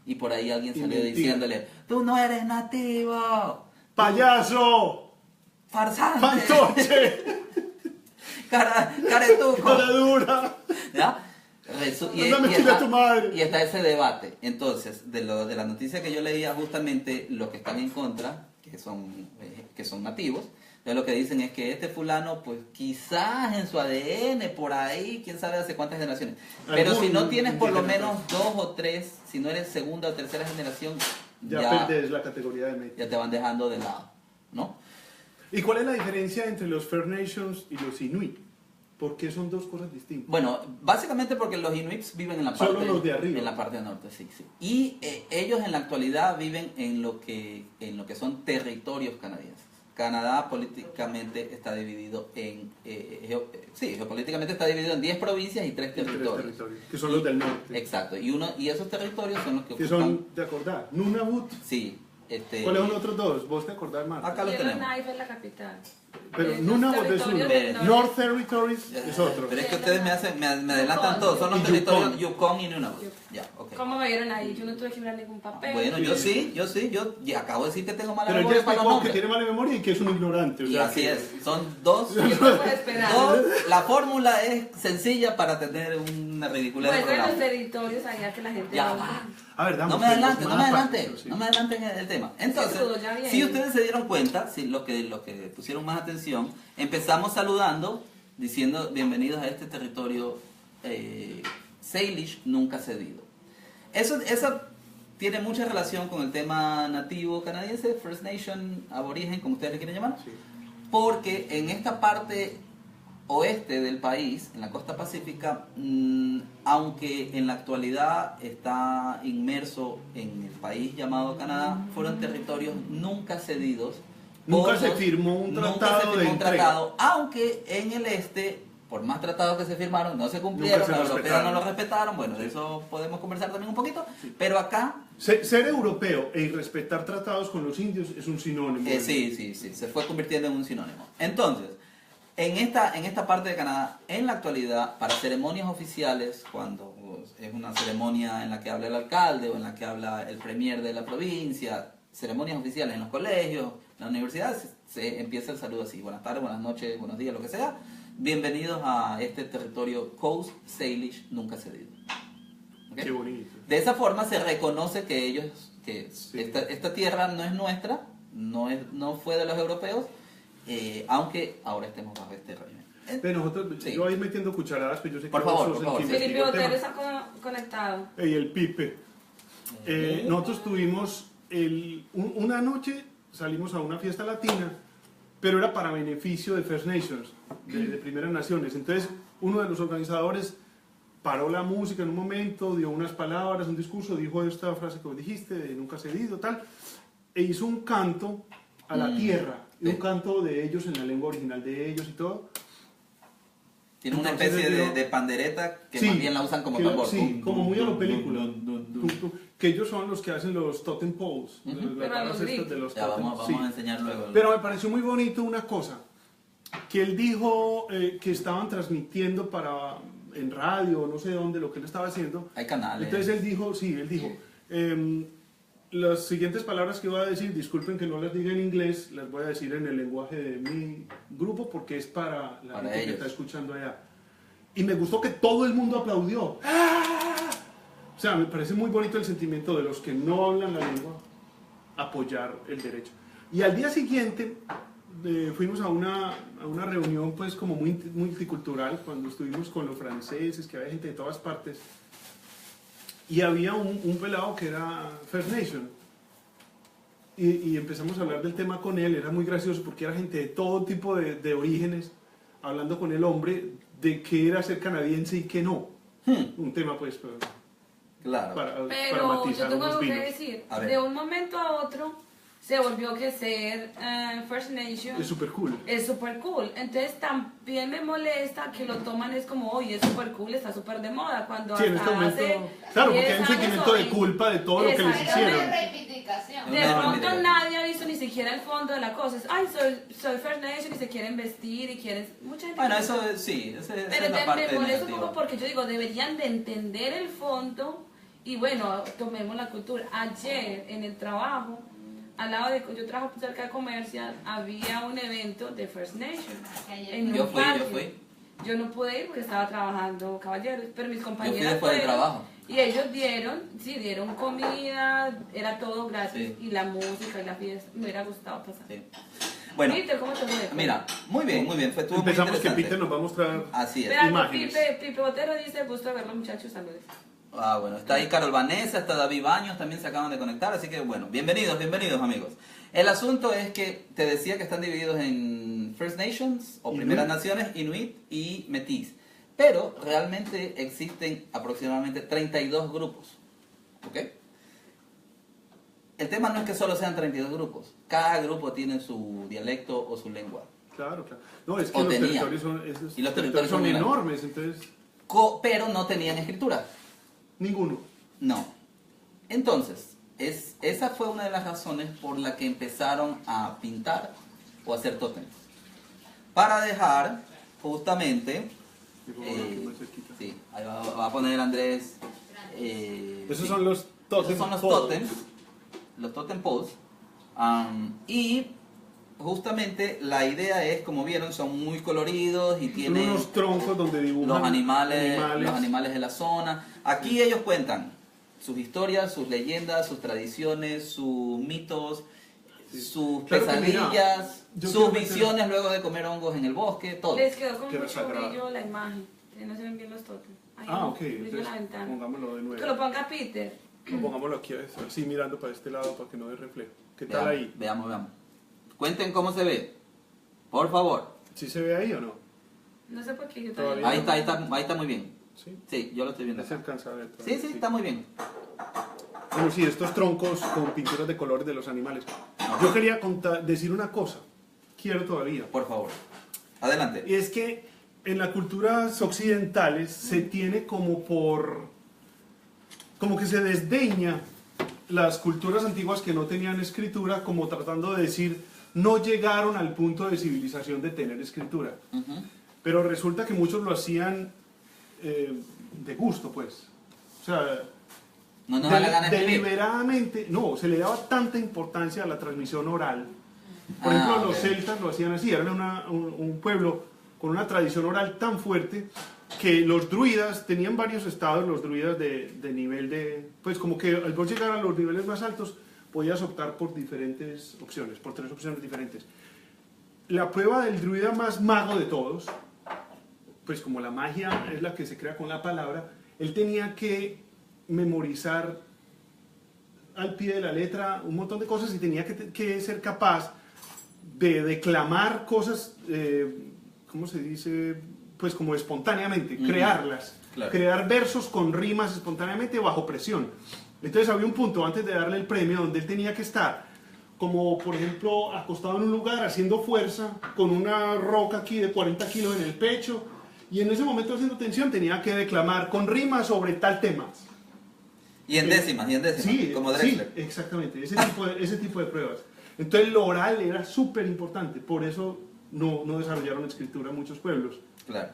Speaker 3: Y por ahí alguien
Speaker 2: Y
Speaker 3: salió
Speaker 2: mentira.
Speaker 3: diciéndole, tú no eres nativo,
Speaker 2: ¡Payaso!
Speaker 3: farsante,
Speaker 2: ¡Fantoche!
Speaker 3: caretuco.
Speaker 2: ¡Cara dura!
Speaker 3: ¿Ya?
Speaker 2: Mándame chile a tu madre.
Speaker 3: Y está ese debate. Entonces, de la noticia que yo leía, justamente los que están en contra, que son nativos, Entonces lo que dicen es que este fulano, pues quizás en su ADN, por ahí, quién sabe hace cuántas generaciones. Pero si no tienes por lo menos 2 o 3, si no eres segunda o tercera generación,
Speaker 2: Ya perdes la categoría de médico.
Speaker 3: ya te van dejando de lado, ¿no?
Speaker 2: ¿Y cuál es la diferencia entre los First Nations y los Inuit? ¿Por qué son dos cosas distintas?
Speaker 3: Bueno, básicamente porque los Inuits viven en la
Speaker 2: Solo
Speaker 3: parte
Speaker 2: los de arriba.
Speaker 3: en la parte norte, sí, sí. Y ellos en la actualidad viven en lo que son territorios canadienses. Canadá políticamente está dividido geopolíticamente está dividido en 10 provincias y 3
Speaker 2: Tres
Speaker 3: territorios.
Speaker 2: territorios, que son los del norte.
Speaker 3: Exacto. Y esos territorios son los que
Speaker 2: Que
Speaker 3: ocupan.
Speaker 2: son, ¿te acordás? Nunavut.
Speaker 3: Sí.
Speaker 2: ¿Cuáles son los otros dos? ¿Vos te acordás, Marta?
Speaker 3: Acá los tenemos.
Speaker 4: Yellowknife es la capital.
Speaker 2: Pero
Speaker 4: Los
Speaker 2: Nunavut es uno.
Speaker 4: territorios del norte.
Speaker 2: North Territories es otro.
Speaker 3: Pero es que ustedes me adelantan
Speaker 4: Yukon.
Speaker 3: todos. Son los
Speaker 2: Y
Speaker 3: territorios
Speaker 2: Yukon.
Speaker 3: Yukon y Nunavut. Ya, ok.
Speaker 4: ¿Cómo me vieron ahí? Yo no tuve que mirar ningún papel.
Speaker 3: Bueno, yo ya acabo de decir que tengo mala
Speaker 2: Pero él ya
Speaker 3: memoria para los
Speaker 2: explicó que
Speaker 3: nombres.
Speaker 2: tiene mala memoria y que es un ignorante. O
Speaker 3: Y
Speaker 2: sea
Speaker 3: así
Speaker 2: que-
Speaker 3: es, son dos.
Speaker 4: ¿Qué me puedes esperar?
Speaker 3: La fórmula es sencilla para tener una ridiculez de
Speaker 4: Pues en los
Speaker 3: programa.
Speaker 4: territorios allá que la gente
Speaker 3: Ya
Speaker 4: habla.
Speaker 3: va.
Speaker 2: A ver, damos
Speaker 3: No me
Speaker 2: los
Speaker 3: adelante,
Speaker 2: mapas, pero sí.
Speaker 3: no me adelanten el tema. Entonces,
Speaker 4: Sí, todo ya bien.
Speaker 3: si ustedes se dieron cuenta, si los que pusieron más atención, empezamos saludando, diciendo bienvenidos a este territorio Salish nunca cedido. Eso tiene mucha relación con el tema nativo canadiense, First Nation, aborigen, como ustedes le quieren llamar,
Speaker 2: Sí.
Speaker 3: porque en esta parte oeste del país, en la costa pacífica, aunque en la actualidad está inmerso en el país llamado Canadá, fueron territorios nunca cedidos.
Speaker 2: Nunca
Speaker 3: por
Speaker 2: se
Speaker 3: los-
Speaker 2: firmó un
Speaker 3: nunca
Speaker 2: tratado
Speaker 3: se firmó
Speaker 2: de
Speaker 3: un
Speaker 2: entrega.
Speaker 3: tratado, aunque en el este, por más tratados que se firmaron, no se cumplieron,
Speaker 2: Nunca se
Speaker 3: los europeos
Speaker 2: respetaron.
Speaker 3: no los respetaron, bueno, de eso podemos conversar también un poquito, pero acá
Speaker 2: Ser europeo e irrespetar tratados con los indios es un sinónimo.
Speaker 3: sí, se fue convirtiendo en un sinónimo. Entonces, en esta parte de Canadá, en la actualidad, para ceremonias oficiales, cuando es una ceremonia en la que habla el alcalde o en la que habla el premier de la provincia, ceremonias oficiales en los colegios, en las universidades, se empieza el saludo así: buenas tardes, buenas noches, buenos días, lo que sea. Bienvenidos a este territorio Coast Salish nunca cedido. ¿Ok?
Speaker 2: Qué bonito.
Speaker 3: De esa forma se reconoce que
Speaker 2: Sí.
Speaker 3: esta tierra no es nuestra, no fue de los europeos, aunque ahora estemos bajo este régimen.
Speaker 2: Pero nosotros,
Speaker 3: Sí.
Speaker 2: yo ahí metiendo cucharadas, pues yo sé que
Speaker 3: Por
Speaker 2: vos
Speaker 3: favor,
Speaker 2: sos
Speaker 3: por
Speaker 2: el
Speaker 3: favor,
Speaker 2: que
Speaker 3: sí.
Speaker 4: Felipe
Speaker 2: investiga el
Speaker 4: Botero
Speaker 2: tema.
Speaker 4: está conectado.
Speaker 2: Y el Pipe. Nosotros tuvimos una noche, salimos a una fiesta latina, pero era para beneficio de First Nations, de Primeras Naciones. Entonces, uno de los organizadores paró la música en un momento, dio unas palabras, un discurso, dijo esta frase que vos dijiste, de nunca cedido, tal, e hizo un canto a la tierra, y un
Speaker 3: Sí.
Speaker 2: canto de ellos en la lengua original de ellos y todo.
Speaker 3: Tiene una
Speaker 2: Entonces,
Speaker 3: especie
Speaker 2: yo-
Speaker 3: de pandereta que
Speaker 2: Sí,
Speaker 3: más bien la usan como
Speaker 2: que-
Speaker 3: tambor.
Speaker 2: sí, como muy a lo película.
Speaker 3: Tum.
Speaker 2: Que ellos son los que hacen los totem poles,
Speaker 3: Ujú.
Speaker 2: las
Speaker 4: Pero
Speaker 2: barras
Speaker 4: los
Speaker 2: estas
Speaker 4: gritos.
Speaker 2: de los
Speaker 3: Ya
Speaker 2: totem,
Speaker 3: vamos
Speaker 2: sí.
Speaker 3: a enseñar luego.
Speaker 2: Pero me pareció muy bonito una cosa, que él dijo que estaban transmitiendo en radio, no sé dónde, lo que él estaba haciendo.
Speaker 3: Hay canales.
Speaker 2: Entonces él dijo, las siguientes palabras que voy a decir, disculpen que no las diga en inglés, las voy a decir en el lenguaje de mi grupo porque es para la
Speaker 3: Para
Speaker 2: gente que
Speaker 3: ellos.
Speaker 2: está escuchando allá. Y me gustó que todo el mundo aplaudió. ¡Ah! O sea, me parece muy bonito el sentimiento de los que no hablan la lengua apoyar el derecho. Y al día siguiente fuimos a una reunión pues como muy multicultural, cuando estuvimos con los franceses, que había gente de todas partes, y había un pelado que era First Nation. Y empezamos a hablar del tema con él, era muy gracioso porque era gente de todo tipo de orígenes, hablando con el hombre de qué era ser canadiense y qué no. Un tema pues
Speaker 3: Claro.
Speaker 2: para
Speaker 4: Pero yo
Speaker 2: matizar
Speaker 4: tengo
Speaker 2: unos
Speaker 4: algo que
Speaker 2: vinos.
Speaker 4: decir.
Speaker 3: A ver.
Speaker 4: De un momento a otro se volvió que ser First Nation
Speaker 2: Es súper cool.
Speaker 4: es súper cool. Entonces también me molesta que lo toman es como, oye, es súper cool, está súper de moda. Cuando
Speaker 2: Sí, en
Speaker 4: hasta
Speaker 2: este momento,
Speaker 4: hace
Speaker 2: claro, porque
Speaker 4: 10
Speaker 2: hay un
Speaker 4: años
Speaker 2: sentimiento de
Speaker 4: hoy-
Speaker 2: culpa de todo lo que les
Speaker 4: Exacto.
Speaker 5: Era
Speaker 2: hicieron.
Speaker 5: una reivindicación.
Speaker 4: De
Speaker 3: No,
Speaker 4: pronto
Speaker 3: mentira.
Speaker 4: nadie ha visto ni siquiera el fondo de la cosa. Es, ay, soy First Nation y se quieren vestir y quieren... Mucha gente
Speaker 3: Bueno,
Speaker 4: que-
Speaker 3: eso sí, esa
Speaker 4: Pero
Speaker 3: es la parte
Speaker 4: me molesta un
Speaker 3: negativa.
Speaker 4: poco porque yo digo, deberían de entender el fondo y bueno, tomemos la cultura. Ayer en el trabajo, al lado de, yo trabajo cerca de Comercial, había un evento de First Nation. En
Speaker 3: Yo
Speaker 4: un
Speaker 3: fui.
Speaker 4: parque. Yo no pude ir porque estaba trabajando caballeros, pero mis compañeras
Speaker 3: después del
Speaker 4: fueron,
Speaker 3: trabajo.
Speaker 4: y ellos dieron comida, era todo gratis
Speaker 3: Sí.
Speaker 4: y la música y la fiesta, me hubiera gustado pasar.
Speaker 3: Sí. Bueno,
Speaker 4: Peter, ¿cómo te fue?
Speaker 3: mira, muy bien, estuvo muy
Speaker 2: Empezamos que
Speaker 3: interesante.
Speaker 2: Peter nos va a mostrar.
Speaker 3: Así es.
Speaker 4: Espera,
Speaker 2: imágenes.
Speaker 4: Pipe Botero dice, gusto de verlo, muchachos, saludos.
Speaker 3: Ah, bueno, está ahí Carol Vanessa, está David Baños, también se acaban de conectar, así que bueno, bienvenidos amigos. El asunto es que te decía que están divididos en First Nations o
Speaker 2: Inuit.
Speaker 3: Primeras Naciones, Inuit y Métis, pero realmente existen aproximadamente 32 grupos, ¿ok? El tema no es que solo sean 32 grupos, cada grupo tiene su dialecto o su lengua,
Speaker 2: Claro. No, es que
Speaker 3: O
Speaker 2: los
Speaker 3: tenía.
Speaker 2: territorios son,
Speaker 3: Y los territorios son
Speaker 2: enormes, entonces.
Speaker 3: pero no tenían escritura.
Speaker 2: Ninguno.
Speaker 3: No. Entonces, esa fue una de las razones por la que empezaron a pintar o hacer tótems. Para dejar justamente... sí, ahí va a poner Andrés...
Speaker 2: Esos
Speaker 3: sí.
Speaker 2: son los tótems.
Speaker 3: Esos son los
Speaker 2: poles.
Speaker 3: tótems, los totem poles. Y justamente la idea es, como vieron, son muy coloridos y
Speaker 2: Son
Speaker 3: tienen...
Speaker 2: unos troncos donde dibujan
Speaker 3: los animales de la zona. Aquí ellos cuentan sus historias, sus leyendas, sus tradiciones, sus mitos, sus
Speaker 2: Claro que mira,
Speaker 3: pesadillas,
Speaker 2: yo
Speaker 3: sus
Speaker 2: quiero meter-
Speaker 3: visiones luego de comer hongos en el bosque, todo.
Speaker 4: Les quedó con
Speaker 2: Qué
Speaker 4: mucho
Speaker 2: sagrado.
Speaker 4: brillo la imagen. Que no se ven bien los totes. Ahí,
Speaker 2: Ok,
Speaker 4: brillo en
Speaker 2: entonces
Speaker 4: la ventana.
Speaker 2: pongámoslo de
Speaker 4: Que lo
Speaker 2: nuevo.
Speaker 4: ponga Peter.
Speaker 2: Pongámoslo aquí así mirando para este lado para que no dé reflejo. ¿Qué tal ahí?
Speaker 3: Veamos. Cuenten cómo se ve, por favor.
Speaker 2: ¿Sí se ve ahí o no?
Speaker 4: No sé por qué yo
Speaker 2: Todavía.
Speaker 4: todavía.
Speaker 3: Ahí está muy bien.
Speaker 2: Sí.
Speaker 3: Sí, yo lo estoy viendo
Speaker 2: Ya se
Speaker 3: acá.
Speaker 2: alcanza a ver.
Speaker 3: Sí,
Speaker 2: todavía,
Speaker 3: sí, está muy bien.
Speaker 2: Bueno, sí, estos troncos con pinturas de colores de los animales. Yo quería decir una cosa. Quiero todavía.
Speaker 3: Por favor. Adelante.
Speaker 2: Y es que en las culturas occidentales se tiene como que se desdeña las culturas antiguas que no tenían escritura, como tratando de decir, no llegaron al punto de civilización de tener escritura.
Speaker 3: Ujú.
Speaker 2: Pero resulta que muchos lo hacían de gusto, pues. O sea,
Speaker 3: No nos da la gana de escribir.
Speaker 2: deliberadamente, no, se le daba tanta importancia a la transmisión oral. Por
Speaker 3: Ah,
Speaker 2: ejemplo, los
Speaker 3: ok.
Speaker 2: celtas lo hacían así, eran un pueblo con una tradición oral tan fuerte que los druidas tenían varios estados, los druidas de nivel de, pues como que al vos llegar a los niveles más altos podías optar por diferentes opciones, por 3 opciones diferentes. La prueba del druida más mago de todos, pues como la magia es la que se crea con la palabra, él tenía que memorizar al pie de la letra un montón de cosas y tenía que ser capaz de declamar cosas, ¿cómo se dice? Pues como espontáneamente,
Speaker 3: Ujú.
Speaker 2: crearlas,
Speaker 3: Claro.
Speaker 2: crear versos con rimas espontáneamente bajo presión. Entonces había un punto antes de darle el premio donde él tenía que estar, como por ejemplo acostado en un lugar haciendo fuerza, con una roca aquí de 40 kilos en el pecho, y en ese momento haciendo tensión tenía que declamar con rimas sobre tal tema.
Speaker 3: Y en décimas,
Speaker 2: Sí,
Speaker 3: como
Speaker 2: sí,
Speaker 3: Drexler.
Speaker 2: exactamente, ese tipo de pruebas. Entonces lo oral era súper importante, por eso no desarrollaron escritura en muchos pueblos.
Speaker 3: Claro.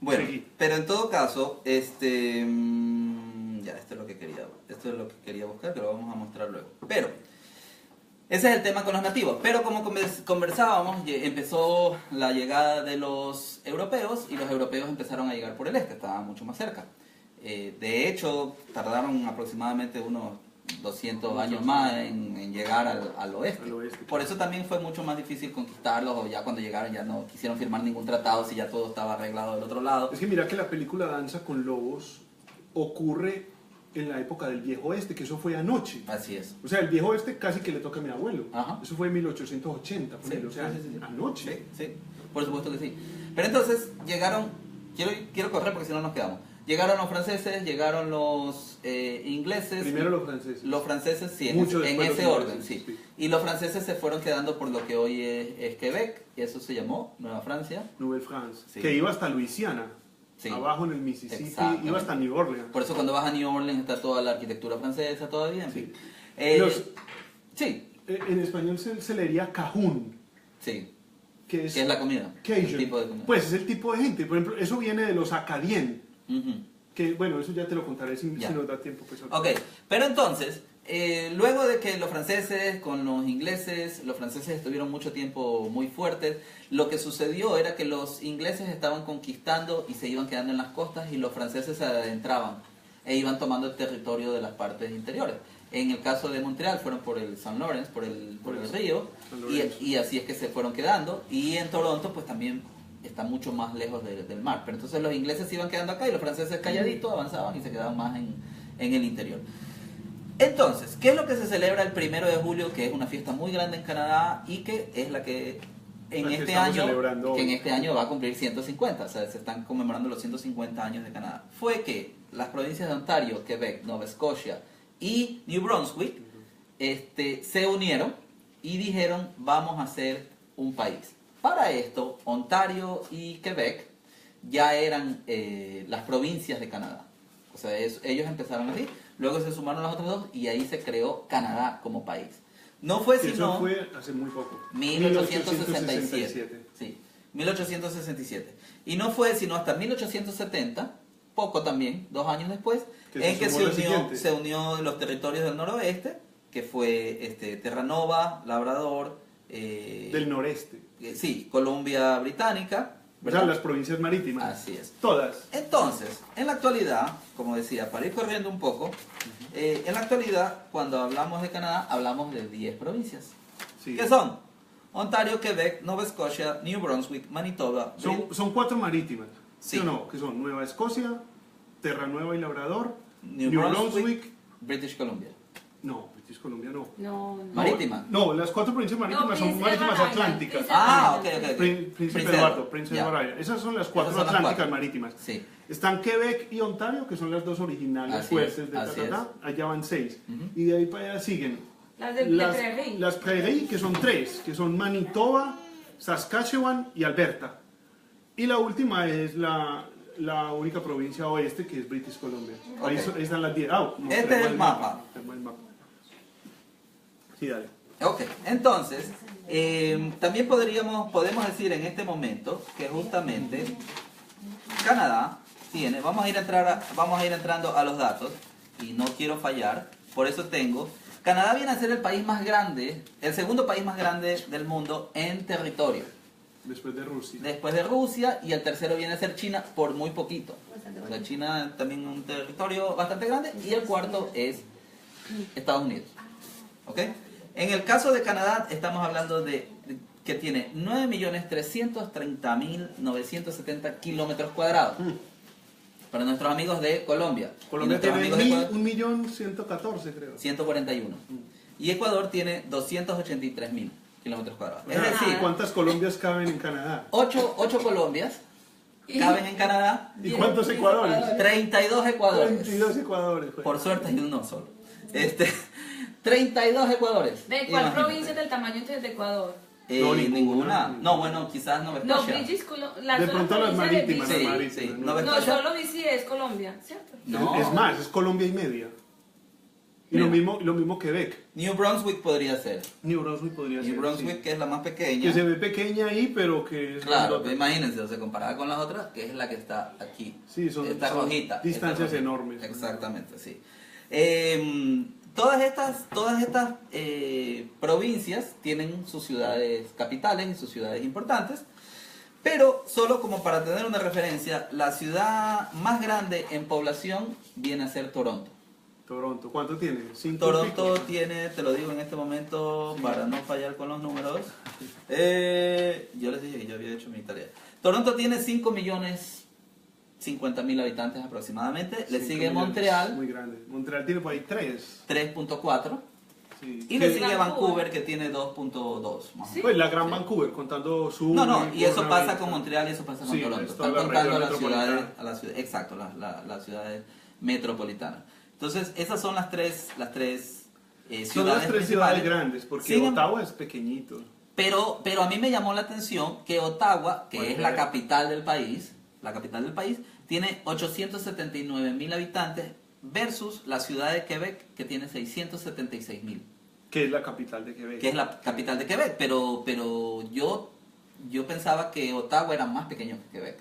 Speaker 3: Bueno,
Speaker 2: Seguí.
Speaker 3: pero en todo caso, ya, esto es lo que quería buscar, que lo vamos a mostrar luego. Pero, ese es el tema con los nativos. Pero como conversábamos, empezó la llegada de los europeos y los europeos empezaron a llegar por el este, estaban mucho más cerca. De hecho, tardaron aproximadamente unos 200 años más en llegar al oeste.
Speaker 2: Al oeste.
Speaker 3: Por eso también fue mucho más difícil conquistarlos, o ya cuando llegaron ya no quisieron firmar ningún tratado si ya todo estaba arreglado del otro lado.
Speaker 2: Es que mira que la película Danza con Lobos ocurre en la época del Viejo Oeste, que eso fue anoche.
Speaker 3: Así es.
Speaker 2: O sea, el Viejo Oeste casi que le toca a mi abuelo.
Speaker 3: Ajá.
Speaker 2: Eso fue en 1880, por ejemplo, o sea,
Speaker 3: sí.
Speaker 2: anoche.
Speaker 3: Sí, sí, por supuesto que sí. Pero entonces llegaron, quiero correr porque si no nos quedamos. Llegaron los franceses, llegaron los ingleses.
Speaker 2: Primero los franceses.
Speaker 3: Los franceses, sí,
Speaker 2: Mucho
Speaker 3: en
Speaker 2: después
Speaker 3: ese
Speaker 2: los
Speaker 3: orden,
Speaker 2: ingleses,
Speaker 3: sí.
Speaker 2: sí.
Speaker 3: Y los franceses se fueron quedando por lo que hoy es Quebec, y eso se llamó Nueva Francia.
Speaker 2: Nouvelle France,
Speaker 3: Sí.
Speaker 2: que iba hasta Luisiana,
Speaker 3: Sí.
Speaker 2: abajo en el Mississippi,
Speaker 3: Exactamente.
Speaker 2: iba hasta New Orleans.
Speaker 3: Por eso cuando vas a New Orleans está toda la arquitectura francesa todavía, en fin.
Speaker 2: Los-
Speaker 3: Sí,
Speaker 2: En español se leería cajún,
Speaker 3: sí.
Speaker 2: que es,
Speaker 3: ¿Qué es la comida?
Speaker 2: Cajun.
Speaker 3: El tipo de comida.
Speaker 2: Pues es el tipo de gente. Por ejemplo, eso viene de los acadiens,
Speaker 3: Ujú.
Speaker 2: que bueno, eso ya te lo contaré si
Speaker 3: Ya.
Speaker 2: nos da tiempo. Pues,
Speaker 3: Ok, pero entonces, luego de que los franceses con los ingleses, los franceses estuvieron mucho tiempo muy fuertes, lo que sucedió era que los ingleses estaban conquistando y se iban quedando en las costas y los franceses se adentraban e iban tomando el territorio de las partes interiores. En el caso de Montreal fueron por el St. Lawrence, por el río,
Speaker 2: St. Lawrence.
Speaker 3: y así es que se fueron quedando. Y en Toronto pues también está mucho más lejos del mar. Pero entonces los ingleses se iban quedando acá y los franceses calladitos avanzaban y se quedaban más en el interior. Entonces, ¿qué es lo que se celebra el 1 de julio? Que es una fiesta muy grande en Canadá y que es la que en
Speaker 2: La que
Speaker 3: este
Speaker 2: estamos
Speaker 3: año,
Speaker 2: celebrando
Speaker 3: que en
Speaker 2: hoy.
Speaker 3: este año va a cumplir 150, o sea, se están conmemorando los 150 años de Canadá. Fue que las provincias de Ontario, Quebec, Nova Scotia y New Brunswick se unieron y dijeron vamos a hacer un país. Para esto, Ontario y Quebec ya eran las provincias de Canadá. O sea, ellos empezaron así, luego se sumaron las otras dos y ahí se creó Canadá como país. No fue
Speaker 2: Eso
Speaker 3: sino
Speaker 2: fue hace muy poco.
Speaker 3: 1867. Sí, 1867. Y no fue sino hasta 1870, poco también, 2 años después,
Speaker 2: Que
Speaker 3: en que
Speaker 2: sumó la siguiente.
Speaker 3: se unió los territorios del noroeste, que fue Terranova, Labrador,
Speaker 2: Del noreste.
Speaker 3: sí, Columbia Británica,
Speaker 2: O sea,
Speaker 3: ¿verdad?
Speaker 2: las provincias marítimas.
Speaker 3: Así es.
Speaker 2: Todas.
Speaker 3: Entonces, en la actualidad, como decía, para ir corriendo un poco, en la actualidad, cuando hablamos de Canadá, hablamos de 10 provincias.
Speaker 2: Sí.
Speaker 3: ¿Qué son? Ontario, Quebec, Nova Scotia, New Brunswick, Manitoba.
Speaker 2: Son 4 marítimas.
Speaker 3: Sí.
Speaker 2: ¿Sí o no? Que son Nueva Escocia, Terranova y Labrador,
Speaker 3: New
Speaker 2: New
Speaker 3: Brunswick,
Speaker 2: Brunswick.
Speaker 3: British Columbia.
Speaker 2: No, British Columbia no.
Speaker 4: No, no.
Speaker 3: Marítima.
Speaker 2: No, las 4 provincias marítimas
Speaker 4: No,
Speaker 2: son
Speaker 4: Prince
Speaker 2: marítimas
Speaker 4: Edward
Speaker 2: atlánticas.
Speaker 4: Island,
Speaker 3: Ah, ok, ok. ok.
Speaker 2: Príncipe
Speaker 3: Prince
Speaker 2: Eduardo, Prince
Speaker 3: ya.
Speaker 2: Edward Island. Esas son las 4
Speaker 3: Esas son las
Speaker 2: atlánticas
Speaker 3: 4.
Speaker 2: marítimas.
Speaker 3: Sí.
Speaker 2: Están Quebec y Ontario, que son las 2 originales
Speaker 3: Así
Speaker 2: fuertes
Speaker 3: es,
Speaker 2: de
Speaker 3: así
Speaker 2: Canadá. Allá van 6.
Speaker 3: Ujú.
Speaker 2: Y de ahí para allá siguen
Speaker 4: Las de Prairie.
Speaker 2: las Prairie, que son 3, que son Manitoba, Saskatchewan y Alberta. Y la última es la única provincia oeste, que es British Columbia. Ahí,
Speaker 3: Ok.
Speaker 2: ahí están las 10. Ah,
Speaker 3: Este es el mapa.
Speaker 2: Tenemos el mapa. Sí, dale.
Speaker 3: Ok, entonces, también podemos decir en este momento que justamente Canadá tiene, vamos a ir entrando a los datos y no quiero fallar, por eso Canadá viene a ser el país más grande, el segundo país más grande del mundo en territorio,
Speaker 2: Después de Rusia.
Speaker 3: después de Rusia, y el tercero viene a ser China por muy poquito. O sea, China también un territorio bastante grande, y el cuarto es Estados Unidos. ¿Ok? En el caso de Canadá estamos hablando de que tiene 9.330.970 kilómetros cuadrados. Para nuestros amigos de Colombia.
Speaker 2: Colombia
Speaker 3: Y nuestros
Speaker 2: tiene
Speaker 3: amigos de Ecuador,
Speaker 2: 1.114.000, creo.
Speaker 3: 141. Y Ecuador tiene 283.000 kilómetros cuadrados.
Speaker 2: O
Speaker 3: Es
Speaker 2: sea,
Speaker 3: decir,
Speaker 2: ¿cuántas Colombias caben en Canadá?
Speaker 3: 8 Colombias caben en Canadá,
Speaker 2: ¿Y cuántos Ecuadores?
Speaker 3: 32 Ecuadores.
Speaker 2: 22 Ecuadores. pues.
Speaker 3: Por suerte hay uno solo. 32 Ecuadores.
Speaker 4: ¿De cuál
Speaker 3: Imagínate.
Speaker 4: provincia es del tamaño entonces de Ecuador?
Speaker 2: No,
Speaker 3: Ninguna.
Speaker 2: ninguna.
Speaker 3: No, bueno, quizás Nova
Speaker 4: No,
Speaker 3: Scotia.
Speaker 4: British Columbia.
Speaker 2: De pronto las marítimas,
Speaker 3: Sí,
Speaker 2: las marítimas.
Speaker 3: sí.
Speaker 2: ¿no?
Speaker 3: Nova
Speaker 4: No,
Speaker 3: Scotia.
Speaker 4: solo BC es Colombia, ¿cierto?
Speaker 3: No.
Speaker 2: Es más, es Colombia y media. Y
Speaker 3: Mira.
Speaker 2: lo mismo Quebec.
Speaker 3: New Brunswick podría ser.
Speaker 2: New Brunswick podría ser.
Speaker 3: New Brunswick,
Speaker 2: sí.
Speaker 3: que es la más pequeña.
Speaker 2: Que se ve pequeña ahí, pero que es
Speaker 3: Claro,
Speaker 2: grandota.
Speaker 3: pues imagínense, o sea, comparada con las otras, que es la que está aquí.
Speaker 2: Sí, son
Speaker 3: Esta rojita.
Speaker 2: distancias
Speaker 3: esta rojita.
Speaker 2: enormes.
Speaker 3: Exactamente, sí. Todas estas provincias tienen sus ciudades capitales y sus ciudades importantes, pero solo como para tener una referencia, la ciudad más grande en población viene a ser Toronto.
Speaker 2: Toronto, ¿cuánto tiene? 5
Speaker 3: Toronto tiene, te lo digo en este momento para no fallar con los números, yo les dije que yo había hecho mi tarea. Toronto tiene 5.050.000 habitantes aproximadamente, le sigue Montreal,
Speaker 2: Muy grande. Montreal tiene por ahí 3.
Speaker 3: 3.4,
Speaker 2: Sí.
Speaker 3: y le
Speaker 2: Que-
Speaker 3: sigue
Speaker 4: Vancouver.
Speaker 3: Vancouver, que tiene 2.2 más o menos.
Speaker 2: Pues la Gran Vancouver, contando su.
Speaker 3: No, y eso pasa con Montreal y eso pasa con
Speaker 2: Sí,
Speaker 3: Toronto.
Speaker 2: es toda
Speaker 3: Están
Speaker 2: la
Speaker 3: contando
Speaker 2: región
Speaker 3: las ciudades, exacto, las ciudades metropolitanas. Entonces, esas son las tres
Speaker 2: Son las
Speaker 3: ciudades
Speaker 2: 3 ciudades
Speaker 3: principales.
Speaker 2: grandes, porque
Speaker 3: Sin em-
Speaker 2: Ottawa es pequeñito.
Speaker 3: Pero a mí me llamó la atención que Ottawa, que
Speaker 2: Pues,
Speaker 3: es la capital del país, tiene 879.000 habitantes versus la ciudad de Quebec, que tiene 676.000,
Speaker 2: Que es la capital de Quebec.
Speaker 3: que es la capital de Quebec. Pero yo pensaba que Ottawa era más pequeño que Quebec,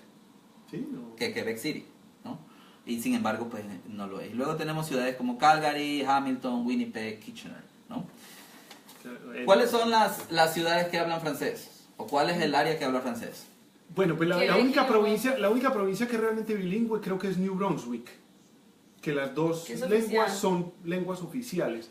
Speaker 2: Sí, no.
Speaker 3: que Quebec City, ¿no? Y sin embargo, pues no lo es. Luego tenemos ciudades como Calgary, Hamilton, Winnipeg, Kitchener, ¿no? ¿Cuáles son las ciudades que hablan francés? ¿O cuál es el área que habla francés?
Speaker 2: Bueno, pues la
Speaker 4: Quebec y
Speaker 2: única
Speaker 4: Nuevo
Speaker 2: provincia que es realmente bilingüe creo que es New Brunswick, que las dos
Speaker 4: Que es
Speaker 2: lenguas
Speaker 4: oficial.
Speaker 2: son lenguas oficiales.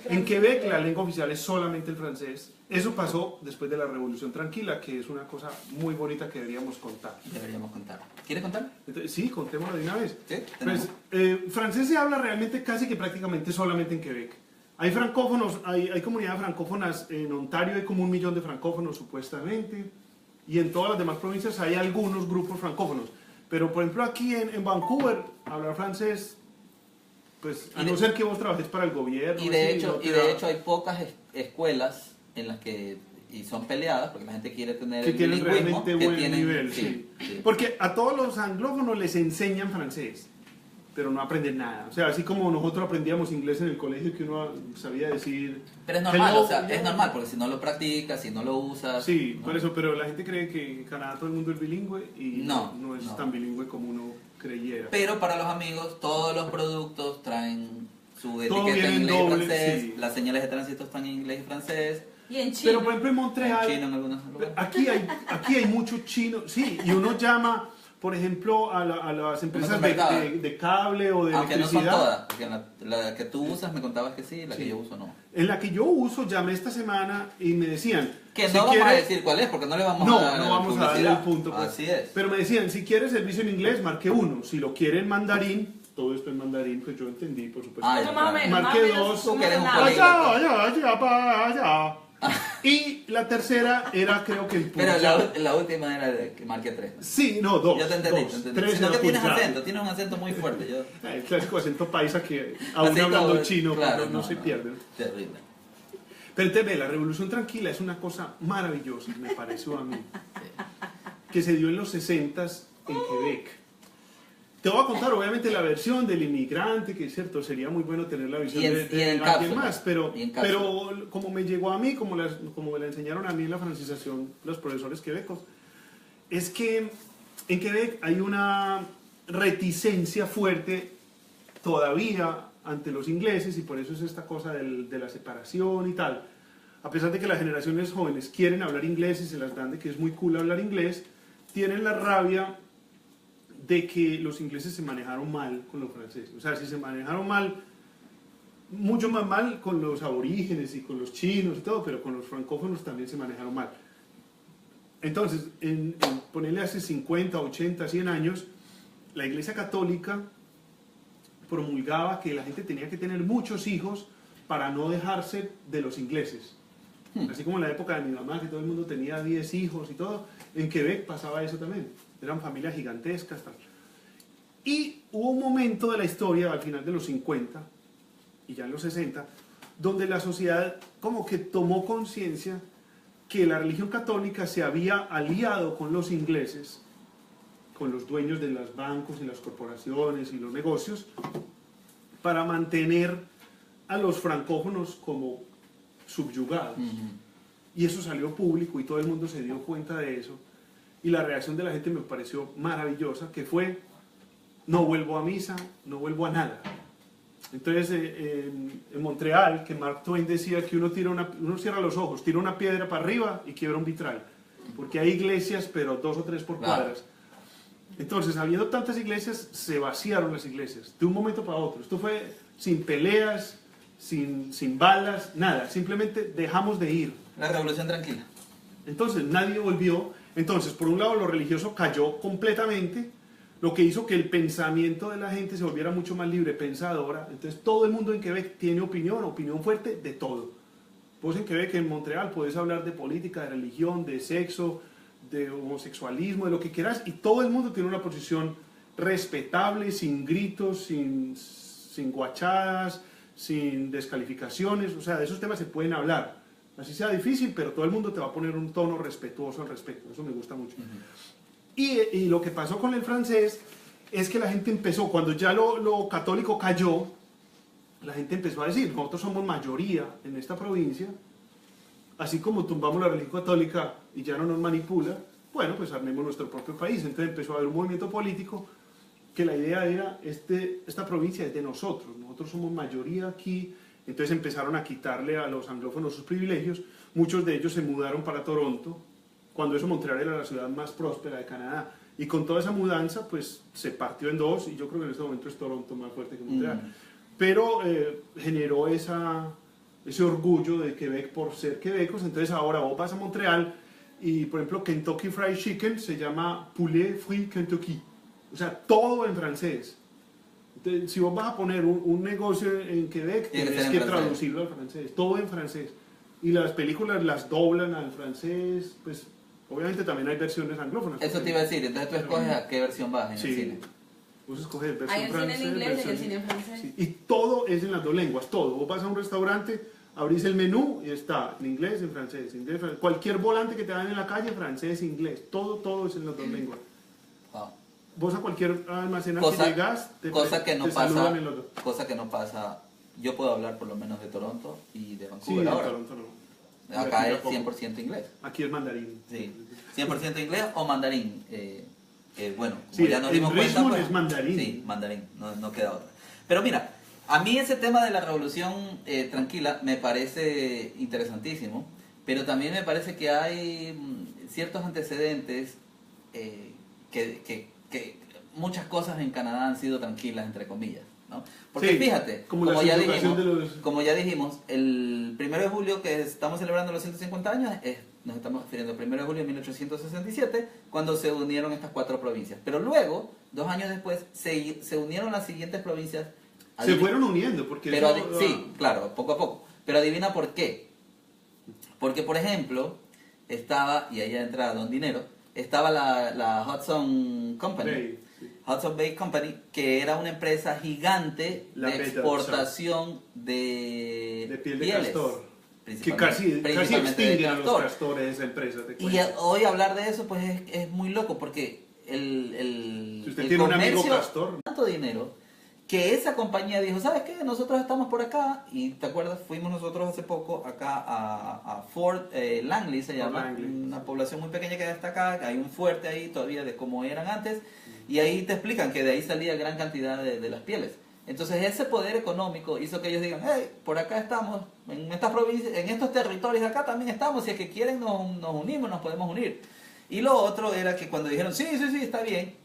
Speaker 2: En Quebec la lengua oficial es solamente el francés. Eso pasó después de la Revolución Tranquila, que es una cosa muy bonita que deberíamos contar.
Speaker 3: Deberíamos contar. ¿Quieres contar?
Speaker 2: Entonces, sí, contémoslo de una vez.
Speaker 3: Sí,
Speaker 2: Pues, francés se habla realmente casi que prácticamente solamente en Quebec. Hay francófonos, hay comunidades francófonas en Ontario, hay como 1 millón de francófonos supuestamente, y en todas las demás provincias hay algunos grupos francófonos. Pero por ejemplo aquí en Vancouver, hablar francés, pues a
Speaker 3: Y de-
Speaker 2: no ser que vos trabajes para el gobierno.
Speaker 3: Y de
Speaker 2: así,
Speaker 3: hecho,
Speaker 2: no te
Speaker 3: y de
Speaker 2: da-
Speaker 3: hecho hay pocas escuelas en las que y son peleadas porque la gente quiere tener
Speaker 2: que
Speaker 3: el
Speaker 2: tienen
Speaker 3: bilingüismo,
Speaker 2: realmente
Speaker 3: que
Speaker 2: buen
Speaker 3: tienen-
Speaker 2: nivel,
Speaker 3: sí,
Speaker 2: sí.
Speaker 3: sí.
Speaker 2: Porque a todos los anglófonos les enseñan francés, pero no aprenden nada. O sea, así como nosotros aprendíamos inglés en el colegio, que uno sabía decir...
Speaker 3: Pero es normal,
Speaker 2: hello,
Speaker 3: o sea, es
Speaker 2: hello.
Speaker 3: normal porque si no lo practicas, si no lo usas,
Speaker 2: Sí,
Speaker 3: ¿no?
Speaker 2: por eso, pero la gente cree que en Canadá todo el mundo es bilingüe y
Speaker 3: No,
Speaker 2: no es
Speaker 3: no.
Speaker 2: tan bilingüe como uno creyera.
Speaker 3: Pero para los amigos, todos los productos traen su
Speaker 2: Todo
Speaker 3: etiqueta
Speaker 2: viene
Speaker 3: en
Speaker 2: en
Speaker 3: inglés y
Speaker 2: doble,
Speaker 3: francés,
Speaker 2: sí.
Speaker 3: las señales de tránsito están en inglés y francés,
Speaker 4: Y en China.
Speaker 2: Pero por ejemplo en
Speaker 3: en
Speaker 2: Montreal,
Speaker 3: chino en algunos lugares.
Speaker 2: aquí hay mucho chino, sí, y uno llama, por ejemplo, a las empresas
Speaker 3: supermercado.
Speaker 2: de cable o de
Speaker 3: Aunque no son
Speaker 2: electricidad.
Speaker 3: todas, porque la que tú usas me contabas que sí, la que
Speaker 2: Sí.
Speaker 3: yo uso no.
Speaker 2: En la que yo uso, llamé esta semana y me decían...
Speaker 3: Que
Speaker 2: si
Speaker 3: no vamos a
Speaker 2: quieres-
Speaker 3: decir cuál es, porque no le vamos
Speaker 2: No,
Speaker 3: a dar
Speaker 2: no vamos a darle
Speaker 3: publicidad.
Speaker 2: el punto. Pues.
Speaker 3: Así es.
Speaker 2: Pero me decían, si quieres servicio en inglés, marque 1. Si lo quiere en mandarín, todo esto en mandarín, pues yo entendí, por supuesto.
Speaker 3: Ah,
Speaker 4: Eso
Speaker 3: ya,
Speaker 4: más o
Speaker 3: claro.
Speaker 4: menos.
Speaker 2: Marqué
Speaker 4: más o menos,
Speaker 2: dos,
Speaker 3: tú que eres un
Speaker 4: nada.
Speaker 3: colega.
Speaker 2: Allá. Y la tercera era, creo que el
Speaker 3: Pero
Speaker 2: punjab.
Speaker 3: la última era de que marqué 3.
Speaker 2: Sí, no, 2.
Speaker 3: Yo te entendí, te entendí.
Speaker 2: Tres
Speaker 3: Sino
Speaker 2: era
Speaker 3: que tienes
Speaker 2: punjab.
Speaker 3: acento, tienes un acento muy fuerte. Yo,
Speaker 2: El clásico acento paisa que aún
Speaker 3: Acento,
Speaker 2: hablando chino,
Speaker 3: claro,
Speaker 2: pues, no se pierde.
Speaker 3: Terrible.
Speaker 2: Pero entonces ve, la Revolución Tranquila es una cosa maravillosa, me pareció a mí, que se dio en los 60s en Quebec. Te voy a contar, obviamente, la versión del inmigrante, que es cierto, sería muy bueno tener la visión
Speaker 3: Y en-
Speaker 2: de
Speaker 3: y en
Speaker 2: alguien
Speaker 3: cápsula.
Speaker 2: más, pero,
Speaker 3: Y en cápsula.
Speaker 2: pero como me llegó a mí, como me la enseñaron a mí en la francización los profesores quebecos, es que en Quebec hay una reticencia fuerte todavía ante los ingleses y por eso es esta cosa de la separación y tal. A pesar de que las generaciones jóvenes quieren hablar inglés y se las dan de que es muy cool hablar inglés, tienen la rabia de que los ingleses se manejaron mal con los franceses. O sea, si se manejaron mal, mucho más mal con los aborígenes y con los chinos y todo, pero con los francófonos también se manejaron mal. Entonces, ponerle hace 50, 80, 100 años, la Iglesia Católica promulgaba que la gente tenía que tener muchos hijos para no dejarse de los ingleses. Así como en la época de mi mamá, que todo el mundo tenía 10 hijos y todo, en Quebec pasaba eso también. Eran familias gigantescas. Tal. Y hubo un momento de la historia, al final de los 50 y ya en los 60, donde la sociedad como que tomó conciencia que la religión católica se había aliado con los ingleses, con los dueños de los bancos y las corporaciones y los negocios, para mantener a los francófonos como subyugados. Y eso salió público y todo el mundo se dio cuenta de eso. Y la reacción de la gente me pareció maravillosa, que fue, no vuelvo a misa, no vuelvo a nada. Entonces, en Montreal, que Mark Twain decía que uno cierra los ojos, tira una piedra para arriba y quiebra un vitral. Porque hay iglesias, pero 2 o 3 por
Speaker 3: Claro.
Speaker 2: cuadras. Entonces, habiendo tantas iglesias, se vaciaron las iglesias, de un momento para otro. Esto fue sin peleas, sin balas, nada. Simplemente dejamos de ir.
Speaker 3: La Revolución Tranquila.
Speaker 2: Entonces, nadie volvió. Entonces, por un lado, lo religioso cayó completamente, lo que hizo que el pensamiento de la gente se volviera mucho más libre, pensadora. Entonces, todo el mundo en Quebec tiene opinión fuerte de todo. Vos en Quebec, en Montreal, podés hablar de política, de religión, de sexo, de homosexualismo, de lo que quieras, y todo el mundo tiene una posición respetable, sin gritos, sin guachadas, sin descalificaciones. O sea, de esos temas se pueden hablar. Así sea difícil, pero todo el mundo te va a poner un tono respetuoso al respecto. Eso me gusta mucho. Y lo que pasó con el francés es que la gente empezó, cuando ya lo católico cayó, la gente empezó a decir, nosotros somos mayoría en esta provincia, así como tumbamos la religión católica y ya no nos manipula, bueno, pues armemos nuestro propio país. Entonces empezó a haber un movimiento político que la idea era, esta provincia es de nosotros somos mayoría aquí. Entonces empezaron a quitarle a los anglófonos sus privilegios, muchos de ellos se mudaron para Toronto, cuando eso Montreal era la ciudad más próspera de Canadá. Y con toda esa mudanza, pues se partió en dos, y yo creo que en este momento es Toronto más fuerte que Montreal. Pero generó ese orgullo de Quebec por ser quebecos. Entonces ahora vos vas a Montreal y, por ejemplo, Kentucky Fried Chicken se llama Poulet Frit Kentucky. O sea, todo en francés. Entonces, si vos vas a poner un negocio en Quebec, tienes que traducirlo al francés, todo en francés. Y las películas las doblan al francés, pues obviamente también hay versiones anglófonas.
Speaker 3: Eso te iba a decir, entonces tú escoges a qué versión vas en el cine.
Speaker 2: Vos escoges versión
Speaker 4: Hay el cine en
Speaker 2: francés,
Speaker 4: inglés y el
Speaker 2: versión-
Speaker 4: cine en francés.
Speaker 2: Sí, y todo es en las dos lenguas, todo. Vos vas a un restaurante, abrís el menú y está en inglés, en francés, inglés, francés. Cualquier volante que te dan en la calle, francés, inglés, todo es en las dos lenguas.
Speaker 3: Wow.
Speaker 2: Vos a cualquier almacén
Speaker 3: Cosa-
Speaker 2: que llegas,
Speaker 3: cosa que no
Speaker 2: te
Speaker 3: pasa,
Speaker 2: saludan en los dos.
Speaker 3: cosa que no pasa, yo puedo hablar por lo menos de Toronto y de
Speaker 2: Sí,
Speaker 3: Vancouver
Speaker 2: en
Speaker 3: ahora.
Speaker 2: Toronto no.
Speaker 3: Acá
Speaker 2: Aquí
Speaker 3: es
Speaker 2: tampoco.
Speaker 3: 100% inglés.
Speaker 2: Aquí es mandarín.
Speaker 3: Sí, 100% inglés o mandarín. Bueno, como
Speaker 2: Sí,
Speaker 3: ya nos
Speaker 2: en
Speaker 3: dimos cuenta,
Speaker 2: Richmond
Speaker 3: pues,
Speaker 2: es mandarín.
Speaker 3: Sí, mandarín, no queda otra. Pero mira, a mí ese tema de la revolución tranquila me parece interesantísimo, pero también me parece que hay ciertos antecedentes que muchas cosas en Canadá han sido tranquilas, entre comillas, ¿no? Porque
Speaker 2: Sí,
Speaker 3: fíjate,
Speaker 2: como la sublevación de los-
Speaker 3: como ya dijimos, el 1 de julio que estamos celebrando los 150 años, nos estamos refiriendo al 1 de julio de 1867, cuando se unieron estas 4 provincias. Pero luego, 2 años después, se unieron las siguientes provincias.
Speaker 2: Se fueron uniendo, porque
Speaker 3: Pero
Speaker 2: eso,
Speaker 3: sí, claro, poco a poco. Pero adivina por qué. Porque, por ejemplo, estaba, y ahí entra Don Dinero, estaba la Hudson Company.
Speaker 2: Bay, sí.
Speaker 3: Hudson Bay Company, que era una empresa gigante
Speaker 2: La
Speaker 3: de
Speaker 2: Beta
Speaker 3: exportación de
Speaker 2: piel de
Speaker 3: pieles,
Speaker 2: castor. Que
Speaker 3: principalmente-
Speaker 2: casi
Speaker 3: principalmente de
Speaker 2: extinguen a los
Speaker 3: castor.
Speaker 2: castores esa empresa. te
Speaker 3: Y
Speaker 2: cuento.
Speaker 3: hoy hablar de eso pues es muy loco porque el
Speaker 2: Si usted
Speaker 3: el
Speaker 2: tiene un amigo
Speaker 3: comercio,
Speaker 2: castor.
Speaker 3: tanto dinero que esa compañía dijo, ¿sabes qué? Nosotros estamos por acá y te acuerdas, fuimos nosotros hace poco acá a Fort Langley se llama,
Speaker 2: Langley.
Speaker 3: una población muy pequeña que está acá, que hay un fuerte ahí todavía de cómo eran antes y ahí te explican que de ahí salía gran cantidad de las pieles. Entonces ese poder económico hizo que ellos digan, hey, por acá estamos, en estas provincias, en estos territorios de acá también estamos, si es que quieren nos unimos, nos podemos unir. Y lo otro era que cuando dijeron, sí, está bien,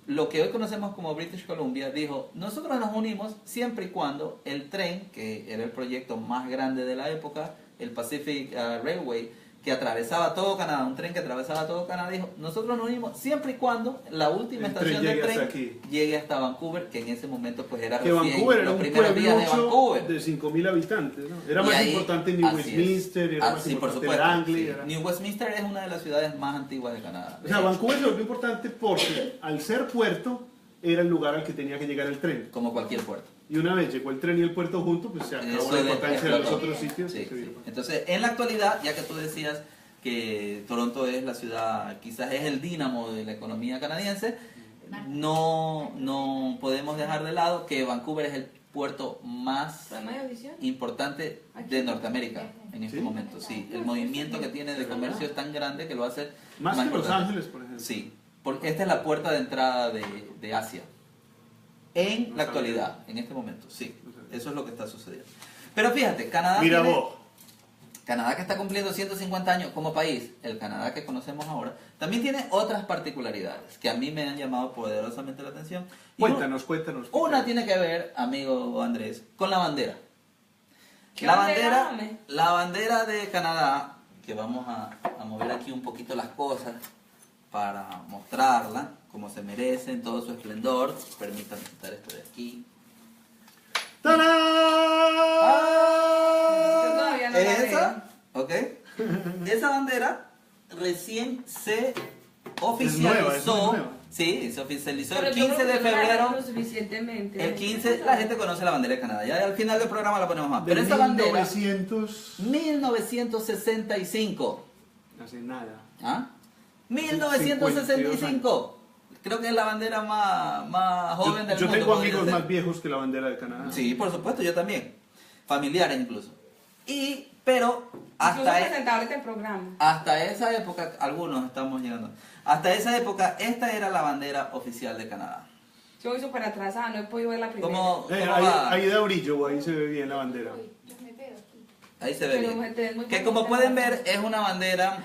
Speaker 3: lo que hoy conocemos como British Columbia dijo, nosotros nos unimos siempre y cuando el tren, que era el proyecto más grande de la época, el Pacific Railway, que atravesaba todo Canadá, un tren que atravesaba todo Canadá, dijo, nosotros nos unimos siempre y cuando la última
Speaker 2: El tren
Speaker 3: estación del
Speaker 2: llegue hasta
Speaker 3: tren
Speaker 2: aquí.
Speaker 3: llegue hasta Vancouver, que en ese momento pues era
Speaker 2: Que
Speaker 3: recién
Speaker 2: Vancouver era
Speaker 3: los
Speaker 2: un
Speaker 3: primeros días de
Speaker 2: pueblo
Speaker 3: Vancouver.
Speaker 2: de 5.000 habitantes, ¿no? Era
Speaker 3: Y
Speaker 2: más
Speaker 3: ahí-
Speaker 2: importante New
Speaker 3: así
Speaker 2: Westminster,
Speaker 3: es.
Speaker 2: era más
Speaker 3: Sí, por
Speaker 2: importante
Speaker 3: supuesto.
Speaker 2: Langley.
Speaker 3: Sí.
Speaker 2: era-
Speaker 3: New Westminster es una de las ciudades más antiguas de Canadá.
Speaker 2: O sea, Vancouver se volvió importante porque al ser puerto era el lugar al que tenía que llegar el tren.
Speaker 3: Como cualquier puerto.
Speaker 2: Y una vez llegó el tren y el puerto juntos, pues se acabó
Speaker 3: Eso
Speaker 2: la
Speaker 3: de-
Speaker 2: importancia de los
Speaker 3: explotó.
Speaker 2: otros sitios.
Speaker 3: Sí,
Speaker 2: y se
Speaker 3: sí.
Speaker 2: vino.
Speaker 3: Entonces, en la actualidad, ya que tú decías que Toronto es la ciudad, quizás es el dínamo de la economía canadiense, no podemos dejar de lado que Vancouver es el puerto más
Speaker 4: ¿Programa de audición?
Speaker 3: importante de Norteamérica en este
Speaker 2: ¿Sí?
Speaker 3: momento. Sí, el movimiento que tiene de comercio es tan grande que lo hace
Speaker 2: Más que Los
Speaker 3: importante.
Speaker 2: Ángeles, por ejemplo.
Speaker 3: Sí, porque esta es la puerta de entrada de Asia. En
Speaker 2: No
Speaker 3: la
Speaker 2: sabía.
Speaker 3: actualidad, en este momento, sí.
Speaker 2: No sabía.
Speaker 3: Eso es lo que está sucediendo. Pero fíjate, Canadá
Speaker 2: Mira
Speaker 3: tiene-
Speaker 2: vos.
Speaker 3: Canadá que está cumpliendo 150 años como país, el Canadá que conocemos ahora, también tiene otras particularidades que a mí me han llamado poderosamente la atención. Y
Speaker 2: Cuéntanos.
Speaker 3: una tiene que ver, amigo Andrés, con la bandera.
Speaker 4: ¿Qué
Speaker 3: La
Speaker 4: bandera,
Speaker 3: bandera,
Speaker 4: hombre?
Speaker 3: la bandera de Canadá, que vamos a mover aquí un poquito las cosas para mostrarla como se merece en todo su esplendor. Permítanme quitar esto de aquí.
Speaker 2: ¡Tarán!
Speaker 4: Yo todavía no la
Speaker 3: ¿Es
Speaker 4: veo.
Speaker 3: esa? ¿Ok? Esa bandera recién se oficializó.
Speaker 2: es nueva.
Speaker 3: Sí, se oficializó
Speaker 4: Pero
Speaker 3: el
Speaker 4: yo
Speaker 3: 15
Speaker 4: creo
Speaker 3: de
Speaker 4: que no la
Speaker 3: febrero.
Speaker 4: veo lo suficientemente.
Speaker 3: El 15, la gente conoce la bandera de Canadá. Ya al final del programa la ponemos más. Pero
Speaker 2: De
Speaker 3: esa bandera,
Speaker 2: 1900...
Speaker 3: 1965.
Speaker 2: Hace nada.
Speaker 3: ¿Ah? 1965. Creo que es la bandera más joven del
Speaker 2: Yo
Speaker 3: mundo.
Speaker 2: tengo
Speaker 3: podría
Speaker 2: amigos
Speaker 3: ser.
Speaker 2: más viejos que la bandera de Canadá.
Speaker 3: Sí, por supuesto, yo también. Familiares incluso. Pero
Speaker 4: Incluso
Speaker 3: hasta,
Speaker 4: presentadores del programa.
Speaker 3: hasta esa época, algunos estamos llegando. Hasta esa época, esta era la bandera oficial de Canadá.
Speaker 4: Yo voy súper atrasada, no he podido ver la primera.
Speaker 3: ¿Cómo
Speaker 2: Ahí,
Speaker 3: va?
Speaker 2: ahí da brillo, ahí se ve bien la bandera.
Speaker 5: Uy, yo me veo aquí.
Speaker 3: Ahí se ve
Speaker 4: Pero
Speaker 3: bien.
Speaker 4: te ves muy
Speaker 3: Que
Speaker 4: bonita.
Speaker 3: como pueden ver, es una bandera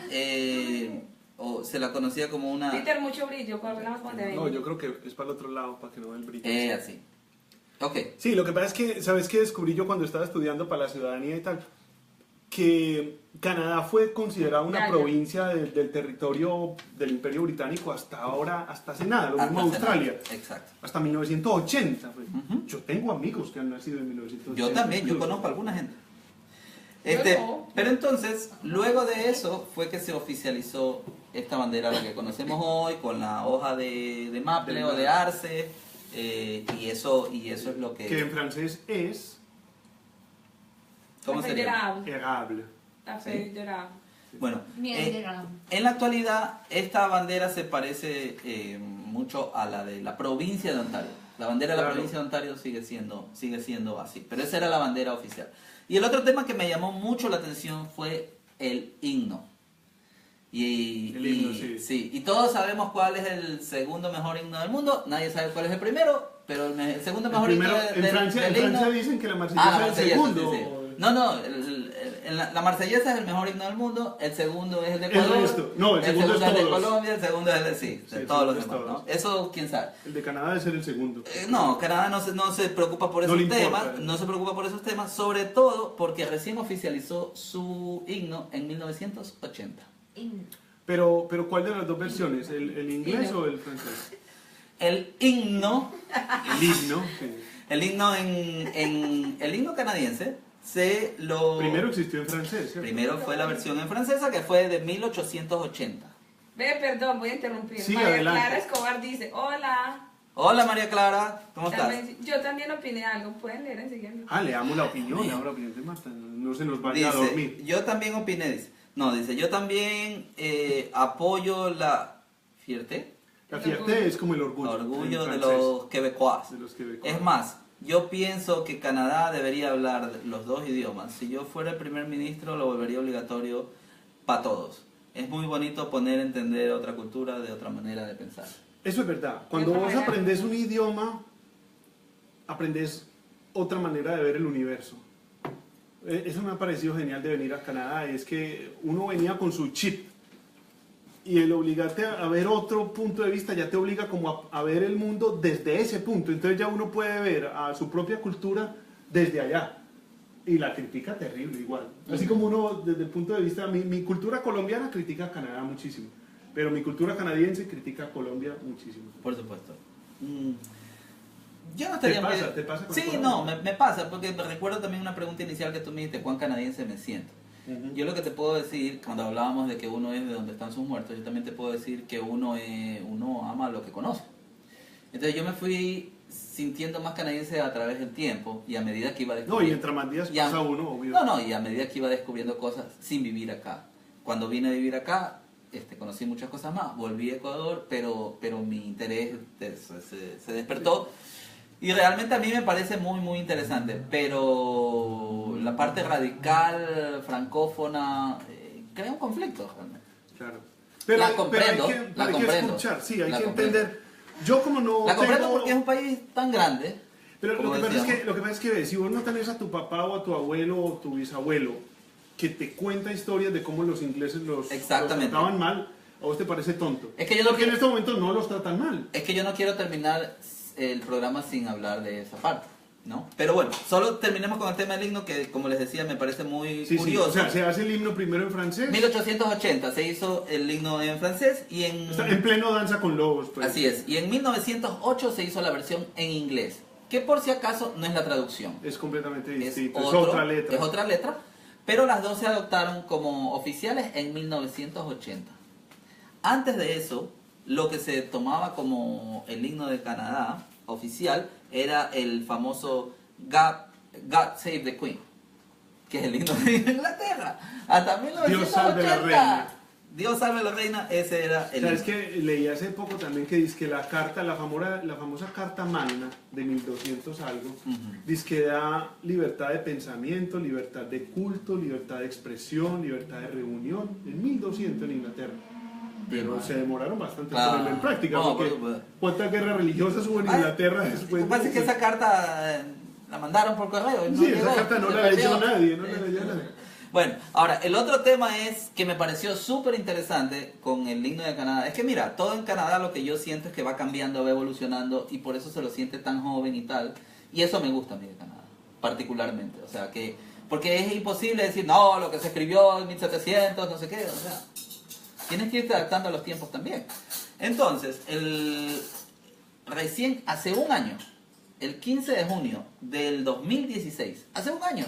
Speaker 3: o se la conocía como una...
Speaker 4: Peter, mucho brillo, coordinamos con de
Speaker 2: No, yo creo que es para el otro lado, para que no vea el brillo.
Speaker 3: así. Ok.
Speaker 2: Sí, lo que pasa es que, ¿sabes qué descubrí yo cuando estaba estudiando para la ciudadanía y tal? Que Canadá fue considerada una
Speaker 4: Ya, ya.
Speaker 2: provincia del territorio del Imperio Británico hasta ahora, hasta hace nada, lo mismo
Speaker 3: Hasta hace
Speaker 2: Australia.
Speaker 3: nada. Exacto.
Speaker 2: Hasta 1980. Pues.
Speaker 3: Ujú.
Speaker 2: Yo tengo amigos que han nacido en 1980.
Speaker 3: Yo también, yo
Speaker 2: incluso.
Speaker 3: conozco a alguna gente.
Speaker 4: no.
Speaker 3: Pero entonces, luego de eso fue que se oficializó esta bandera, la que conocemos hoy, con la hoja de maple o de arce, y eso es lo
Speaker 2: Que
Speaker 3: que...
Speaker 2: en francés es
Speaker 3: ¿Cómo se llama?
Speaker 2: érable.
Speaker 4: La federal.
Speaker 3: Bueno,
Speaker 5: Miel de grano.
Speaker 3: en la actualidad esta bandera se parece mucho a la de la provincia de Ontario. La bandera de la
Speaker 2: Claro.
Speaker 3: provincia de Ontario sigue siendo así, pero esa era la bandera oficial. Y el otro tema que me llamó mucho la atención fue el himno.
Speaker 2: El himno, sí.
Speaker 3: Y todos sabemos cuál es el segundo mejor himno del mundo. Nadie sabe cuál es el primero, pero el segundo mejor
Speaker 2: El primero,
Speaker 3: himno
Speaker 2: en Francia,
Speaker 3: del
Speaker 2: en
Speaker 3: himno...
Speaker 2: Francia dicen que la
Speaker 3: Ah,
Speaker 2: marsellesa
Speaker 3: la
Speaker 2: es el
Speaker 3: marsellesa,
Speaker 2: segundo.
Speaker 3: sí, sí. No, la marsellesa es el mejor himno del mundo, el segundo es el de Ecuador,
Speaker 2: resto. No, el segundo es
Speaker 3: el de
Speaker 2: todos.
Speaker 3: Colombia, el segundo es el de, sí,
Speaker 2: Sí,
Speaker 3: de
Speaker 2: el
Speaker 3: todos los
Speaker 2: segundo es
Speaker 3: demás, ¿no?
Speaker 2: todos.
Speaker 3: Eso, quién sabe.
Speaker 2: El de Canadá debe ser el segundo.
Speaker 3: No, Canadá no se preocupa por
Speaker 2: No
Speaker 3: esos
Speaker 2: le importa.
Speaker 3: temas, no se preocupa por esos temas, sobre todo porque recién oficializó su himno en 1980.
Speaker 2: Pero ¿cuál de las dos versiones? ¿El inglés
Speaker 4: Himno.
Speaker 2: o el francés?
Speaker 3: El himno,
Speaker 2: El himno. Sí.
Speaker 3: el himno canadiense se lo...
Speaker 2: Primero existió en francés, ¿cierto?
Speaker 3: Primero fue la versión en francesa, que fue de 1880.
Speaker 4: Ve, perdón, voy a interrumpir.
Speaker 2: Sí,
Speaker 4: María
Speaker 2: adelante.
Speaker 4: Clara Escobar dice, hola.
Speaker 3: Hola María Clara, ¿cómo estás?
Speaker 4: Yo también opiné algo, pueden leer enseguida.
Speaker 2: Ah, leamos la opinión de Marta. No se nos vaya a
Speaker 3: Dice,
Speaker 2: dormir.
Speaker 3: yo también opiné, dice. No, dice, yo también apoyo la fierté,
Speaker 2: La fierté es como el orgullo.
Speaker 3: orgullo
Speaker 2: en
Speaker 3: de
Speaker 2: francés.
Speaker 3: los quebecois.
Speaker 2: De los quebecois.
Speaker 3: Es más, yo pienso que Canadá debería hablar los dos idiomas. Si yo fuera el primer ministro, lo volvería obligatorio para todos. Es muy bonito poner a entender otra cultura de otra manera de pensar.
Speaker 2: Eso es verdad. Cuando
Speaker 4: otra
Speaker 2: vos
Speaker 4: manera.
Speaker 2: aprendes un idioma, aprendes otra manera de ver el universo. Eso me ha parecido genial de venir a Canadá. Es que uno venía con su chip y el obligarte a ver otro punto de vista ya te obliga como a ver el mundo desde ese punto. Entonces ya uno puede ver a su propia cultura desde allá. Y la critica terrible igual. Así como uno desde el punto de vista, mi cultura colombiana critica a Canadá muchísimo. Pero mi cultura canadiense critica a Colombia muchísimo.
Speaker 3: Por supuesto. Yo no estaría muy-
Speaker 2: ¿Te pasa con
Speaker 3: Sí,
Speaker 2: Colombia?
Speaker 3: no, me pasa, porque me recuerdo también una pregunta inicial que tú me dijiste, ¿cuán canadiense me siento? Yo lo que te puedo decir, cuando hablábamos de que uno es de donde están sus muertos, yo también te puedo decir que uno ama lo que conoce. Entonces yo me fui sintiendo más canadiense a través del tiempo y a medida que iba
Speaker 2: No, y
Speaker 3: descubriendo...
Speaker 2: mientras más días
Speaker 3: y a-
Speaker 2: pasa uno, obvio.
Speaker 3: No, y a medida que iba descubriendo cosas sin vivir acá. Cuando vine a vivir acá, conocí muchas cosas más, volví a Ecuador, pero mi interés se despertó. Y realmente a mí me parece muy, muy interesante, pero la parte radical, francófona, crea un conflicto realmente.
Speaker 2: Claro.
Speaker 3: La comprendo,
Speaker 2: hay que,
Speaker 3: la
Speaker 2: hay que
Speaker 3: comprendo.
Speaker 2: escuchar, sí, hay
Speaker 3: La
Speaker 2: que
Speaker 3: comprendo.
Speaker 2: entender. Yo como no
Speaker 3: La comprendo
Speaker 2: tengo-
Speaker 3: porque es un país tan grande.
Speaker 2: Pero
Speaker 3: como
Speaker 2: lo que pasa es
Speaker 3: decíamos.
Speaker 2: que si vos no tenés a tu papá o a tu abuelo o tu bisabuelo que te cuenta historias de cómo los ingleses los
Speaker 3: Exactamente.
Speaker 2: trataban mal, a vos te parece tonto.
Speaker 3: Es que yo no
Speaker 2: Porque en
Speaker 3: quiero-
Speaker 2: este momento no los tratan mal.
Speaker 3: Es que yo no quiero terminar el programa sin hablar de esa parte, ¿no? Pero bueno, solo terminemos con el tema del himno que, como les decía, me parece muy
Speaker 2: Sí, sí,
Speaker 3: curioso.
Speaker 2: o sea, se hace el himno primero en francés.
Speaker 3: 1880 se hizo el himno en francés y
Speaker 2: Está en pleno danza con lobos, pues.
Speaker 3: Así es, y en 1908 se hizo la versión en inglés, que por si acaso no es la traducción,
Speaker 2: Es completamente
Speaker 3: es,
Speaker 2: distinto, es
Speaker 3: otro-
Speaker 2: otra letra.
Speaker 3: es otra letra, pero las dos se adoptaron como oficiales en 1980. Antes de eso, lo que se tomaba como el himno de Canadá oficial era el famoso God Save the Queen, que es el himno de Inglaterra, hasta 1980.
Speaker 2: Dios salve la reina.
Speaker 3: Dios salve la reina, ese era el
Speaker 2: ¿Sabes
Speaker 3: himno.
Speaker 2: que leí hace poco también que dice que la famosa carta magna de 1200 algo, dice que da libertad de pensamiento, libertad de culto, libertad de expresión, libertad de reunión, en 1200 en Inglaterra. Pero se demoraron bastante en
Speaker 3: Claro.
Speaker 2: ponerlo en práctica,
Speaker 3: No,
Speaker 2: porque
Speaker 3: por supuesto.
Speaker 2: ¿cuántas guerras religiosas hubo en
Speaker 3: Ay,
Speaker 2: Inglaterra
Speaker 3: Lo
Speaker 2: después?
Speaker 3: que pasa es que esa carta la mandaron por correo. y no
Speaker 2: Sí,
Speaker 3: llegó,
Speaker 2: esa carta no
Speaker 3: se
Speaker 2: la leyó
Speaker 3: perdió.
Speaker 2: nadie, no la leyó nadie.
Speaker 3: Bueno, ahora, el otro tema es que me pareció súper interesante con el himno de Canadá. Es que mira, todo en Canadá lo que yo siento es que va cambiando, va evolucionando y por eso se lo siente tan joven y tal. Y eso me gusta a mí de Canadá, particularmente. O sea, que porque es imposible decir, no, lo que se escribió en 1700, no sé qué. O sea, tienes que irte adaptando a los tiempos también. Entonces, recién hace un año, el 15 de junio del 2016, hace un año,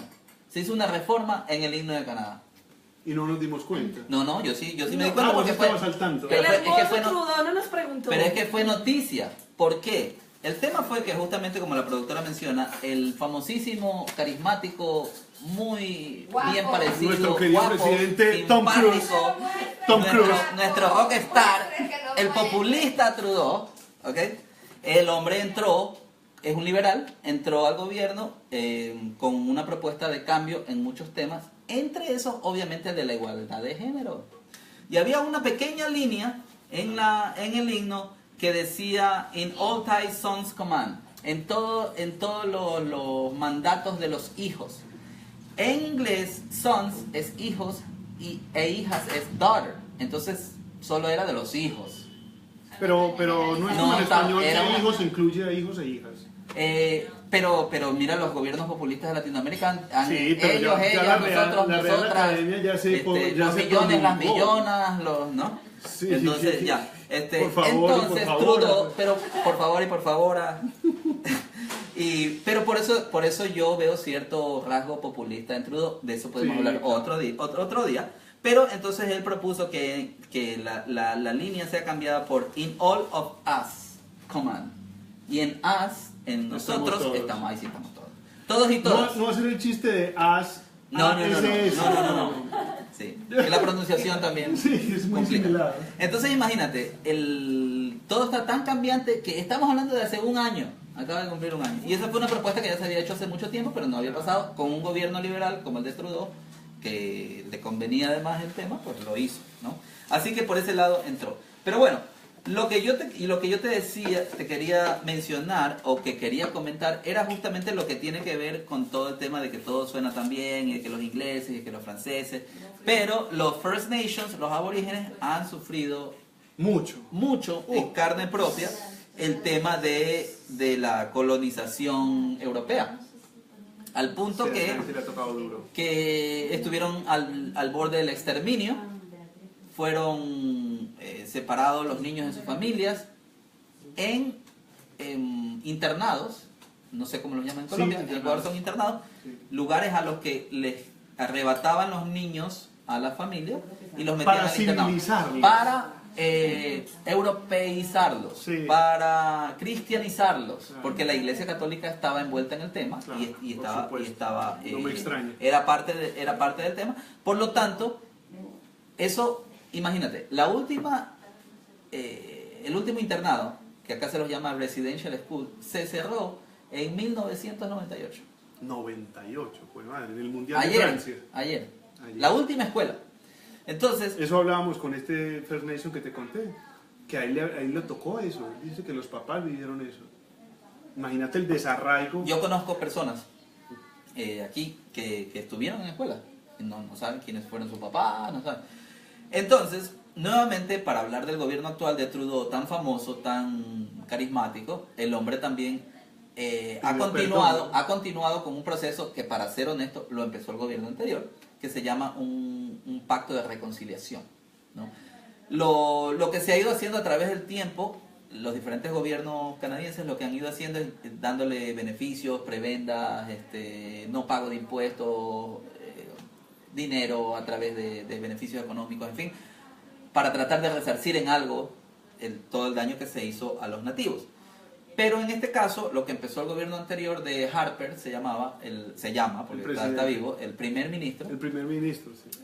Speaker 3: se hizo una reforma en el himno de Canadá.
Speaker 2: Y no nos dimos cuenta.
Speaker 3: No, yo sí me di cuenta
Speaker 2: vos
Speaker 3: porque fue...
Speaker 2: estabas al tanto.
Speaker 3: Pero
Speaker 4: El
Speaker 3: es que
Speaker 4: hermoso
Speaker 3: fue
Speaker 4: Trudeau no nos preguntó.
Speaker 3: Pero es que fue noticia. ¿Por qué? El tema fue que justamente como la productora menciona, el famosísimo, carismático, muy
Speaker 5: Guapo.
Speaker 3: bien parecido,
Speaker 2: Nuestro querido
Speaker 3: guapo,
Speaker 2: presidente Tom
Speaker 3: simpático,
Speaker 2: Cruise. Tom Cruise.
Speaker 3: nuestro rockstar, el populista Trudeau, ¿ok? El hombre entró, es un liberal, entró al gobierno con una propuesta de cambio en muchos temas, entre esos obviamente el de la igualdad de género. Y había una pequeña línea en el himno que decía in all thy sons command, en todos los mandatos de los hijos. En inglés sons es hijos e hijas es daughter, entonces solo era de los hijos.
Speaker 2: Pero no es
Speaker 3: No,
Speaker 2: como en español
Speaker 3: era
Speaker 2: que
Speaker 3: una-
Speaker 2: hijos incluye a hijos e hijas.
Speaker 3: Pero mira, los gobiernos populistas de Latinoamérica han,
Speaker 2: Sí, pero
Speaker 3: ellos,
Speaker 2: la Real
Speaker 3: nosotros,
Speaker 2: Academia
Speaker 3: nosotras,
Speaker 2: ya se
Speaker 3: los millones, las
Speaker 2: promulgó.
Speaker 3: millonas, ¿no?
Speaker 2: Sí,
Speaker 3: Entonces
Speaker 2: sí, sí.
Speaker 3: ya,
Speaker 2: Por favor,
Speaker 3: entonces
Speaker 2: por favor.
Speaker 3: Trudeau, pero por favor y por favor, pero por eso yo veo cierto rasgo populista en Trudeau, de eso podemos
Speaker 2: Sí,
Speaker 3: hablar
Speaker 2: claro.
Speaker 3: otro día. Pero entonces él propuso que la línea sea cambiada por in all of us command. Y en us, en
Speaker 2: Estamos
Speaker 3: nosotros,
Speaker 2: todos.
Speaker 3: estamos, ahí sí estamos todos. Todos y todas.
Speaker 2: No hacer el chiste de as.
Speaker 3: No.
Speaker 2: ASS.
Speaker 3: Sí, que la pronunciación también
Speaker 2: Sí, es muy
Speaker 3: complica.
Speaker 2: similar.
Speaker 3: Entonces imagínate, todo está tan cambiante que estamos hablando de hace un año, acaba de cumplir un año. Y esa fue una propuesta que ya se había hecho hace mucho tiempo, pero no había pasado con un gobierno liberal como el de Trudeau, que le convenía además el tema, pues lo hizo, ¿no? Así que por ese lado entró. Pero bueno, lo que yo te decía, te quería mencionar o que quería comentar era justamente lo que tiene que ver con todo el tema de que todo suena tan bien y de que los ingleses y que los franceses, pero los First Nations, los aborígenes han sufrido mucho en carne propia el tema de la colonización europea, al punto
Speaker 2: Sí,
Speaker 3: que
Speaker 2: sí le ha tocado duro.
Speaker 3: estuvieron al borde del exterminio, fueron separados los niños de sus familias en internados, no sé cómo los llaman en Colombia, en Ecuador son internados,
Speaker 2: Sí.
Speaker 3: lugares a los que les arrebataban los niños a la familia y los metían
Speaker 2: Para
Speaker 3: al internado.
Speaker 2: civilizarlos.
Speaker 3: Para europeizarlos,
Speaker 2: Sí.
Speaker 3: para cristianizarlos,
Speaker 2: Claro.
Speaker 3: porque la Iglesia Católica estaba envuelta en el tema
Speaker 2: Claro,
Speaker 3: y
Speaker 2: por
Speaker 3: estaba,
Speaker 2: supuesto. No me extraña.
Speaker 3: era parte del tema. Por lo tanto, eso, imagínate, el último internado, que acá se los llama Residential School, se cerró en 1998.
Speaker 2: 98, pues madre, en el Mundial de
Speaker 3: Ayer,
Speaker 2: Francia.
Speaker 3: ayer.
Speaker 2: Ayer.
Speaker 3: La última escuela. Entonces,
Speaker 2: Eso hablábamos con este First Nation que te conté, que ahí le tocó eso. Dice que los papás vivieron eso. Imagínate el desarraigo.
Speaker 3: yo conozco personas aquí que estuvieron en escuela. No saben quiénes fueron sus papás, no saben. Entonces, nuevamente, para hablar del gobierno actual de Trudeau, tan famoso, tan carismático, el hombre también ha continuado con un proceso que, para ser honesto, lo empezó el gobierno anterior, que se llama un pacto de reconciliación, ¿no? Lo que se ha ido haciendo a través del tiempo, los diferentes gobiernos canadienses lo que han ido haciendo es dándole beneficios, prebendas, no pago de impuestos, dinero a través de beneficios económicos, en fin, para tratar de resarcir en algo todo el daño que se hizo a los nativos. Pero en este caso, lo que empezó el gobierno anterior de Harper se llama, porque
Speaker 2: El
Speaker 3: está
Speaker 2: presidente.
Speaker 3: vivo, el primer ministro,
Speaker 2: El primer ministro, sí.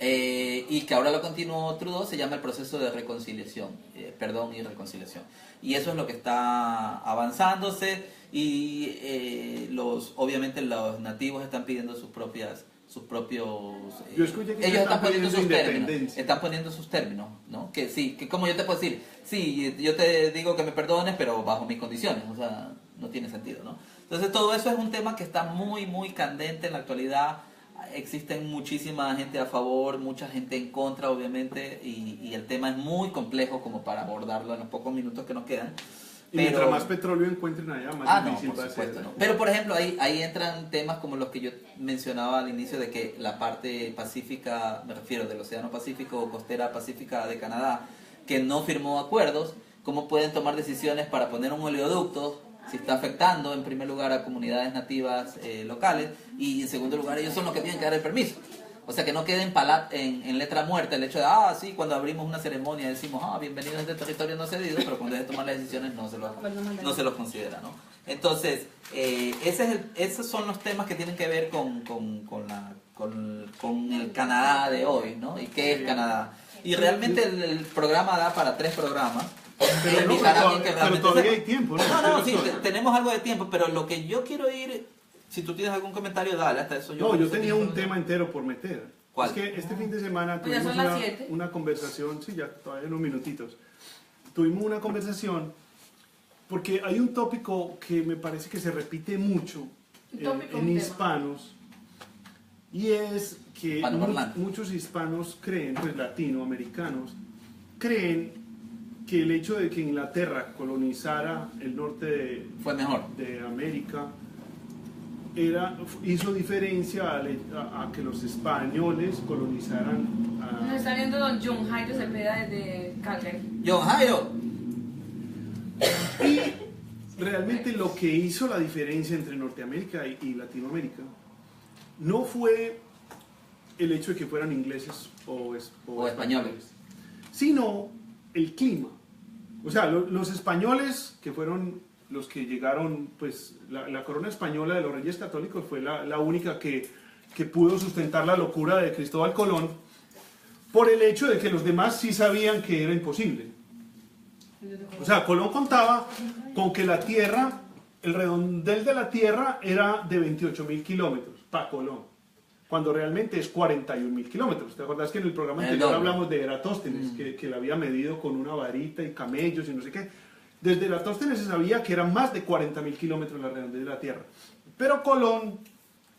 Speaker 3: y que ahora lo continuó Trudeau, se llama el proceso de reconciliación, perdón y reconciliación. Y eso es lo que está avanzándose y obviamente los nativos están pidiendo sus propios
Speaker 2: Yo escuché que
Speaker 3: ellos
Speaker 2: ya
Speaker 3: están poniendo sus términos,
Speaker 2: independencia.
Speaker 3: están poniendo sus términos, ¿no? Que sí, que como yo te puedo decir, sí, yo te digo que me perdones, pero bajo mis condiciones, o sea, no tiene sentido, ¿no? Entonces todo eso es un tema que está muy, muy candente en la actualidad. existen muchísima gente a favor, mucha gente en contra, obviamente, y el tema es muy complejo como para abordarlo en los pocos minutos que nos quedan.
Speaker 2: Y mientras más petróleo encuentren allá, más difícil
Speaker 3: por
Speaker 2: va a
Speaker 3: supuesto,
Speaker 2: ser.
Speaker 3: no. Pero por ejemplo, ahí entran temas como los que yo mencionaba al inicio, de que la parte pacífica, me refiero del Océano Pacífico o costera pacífica de Canadá, que no firmó acuerdos, cómo pueden tomar decisiones para poner un oleoducto si está afectando en primer lugar a comunidades nativas locales, y en segundo lugar ellos son los que tienen que dar el permiso. O sea, que no quede en letra muerta el hecho de, sí, cuando abrimos una ceremonia decimos, bienvenidos a este territorio no cedido, pero cuando es de tomar las decisiones no se los considera, ¿no? Entonces, esos son los temas que tienen que ver con el Canadá de hoy, ¿no? ¿Y qué es Canadá? Y realmente el programa da para 3 programas.
Speaker 2: Pero todavía hay tiempo, ¿no?
Speaker 3: No, sí, tenemos algo de tiempo, pero lo que yo quiero ir... Si tú tienes algún comentario, dale, hasta eso yo...
Speaker 2: No, yo tenía un tema entero por meter.
Speaker 3: ¿Cuál?
Speaker 2: Es que este fin de semana
Speaker 4: Pues ya
Speaker 2: tuvimos
Speaker 4: son las 7.
Speaker 2: una conversación, sí, ya todavía unos minutitos. Tuvimos una conversación porque hay un tópico que me parece que se repite mucho en hispanos, y es que muchos hispanos creen, pues latinoamericanos, creen que el hecho de que Inglaterra colonizara el norte
Speaker 3: fue mejor
Speaker 2: de América hizo diferencia a que los españoles colonizaran
Speaker 4: Nos está viendo don John Jairo Cepeda desde Calgary.
Speaker 3: John Jairo.
Speaker 2: Y realmente lo que hizo la diferencia entre Norteamérica y Latinoamérica no fue el hecho de que fueran ingleses o
Speaker 3: españoles,
Speaker 2: sino el clima. O sea, los españoles, que fueron los que llegaron, pues la corona española de los Reyes Católicos fue la única que pudo sustentar la locura de Cristóbal Colón, por el hecho de que los demás sí sabían que era imposible. O sea, Colón contaba con que la Tierra, el redondel de la Tierra era de 28.000 kilómetros para Colón, cuando realmente es 41.000 kilómetros. ¿Te acuerdas que en el programa anterior hablamos de Eratóstenes, que la había medido con una varita y camellos y no sé qué? Desde Eratóstenes se sabía que eran más de 40.000 kilómetros la redondez de la Tierra. Pero Colón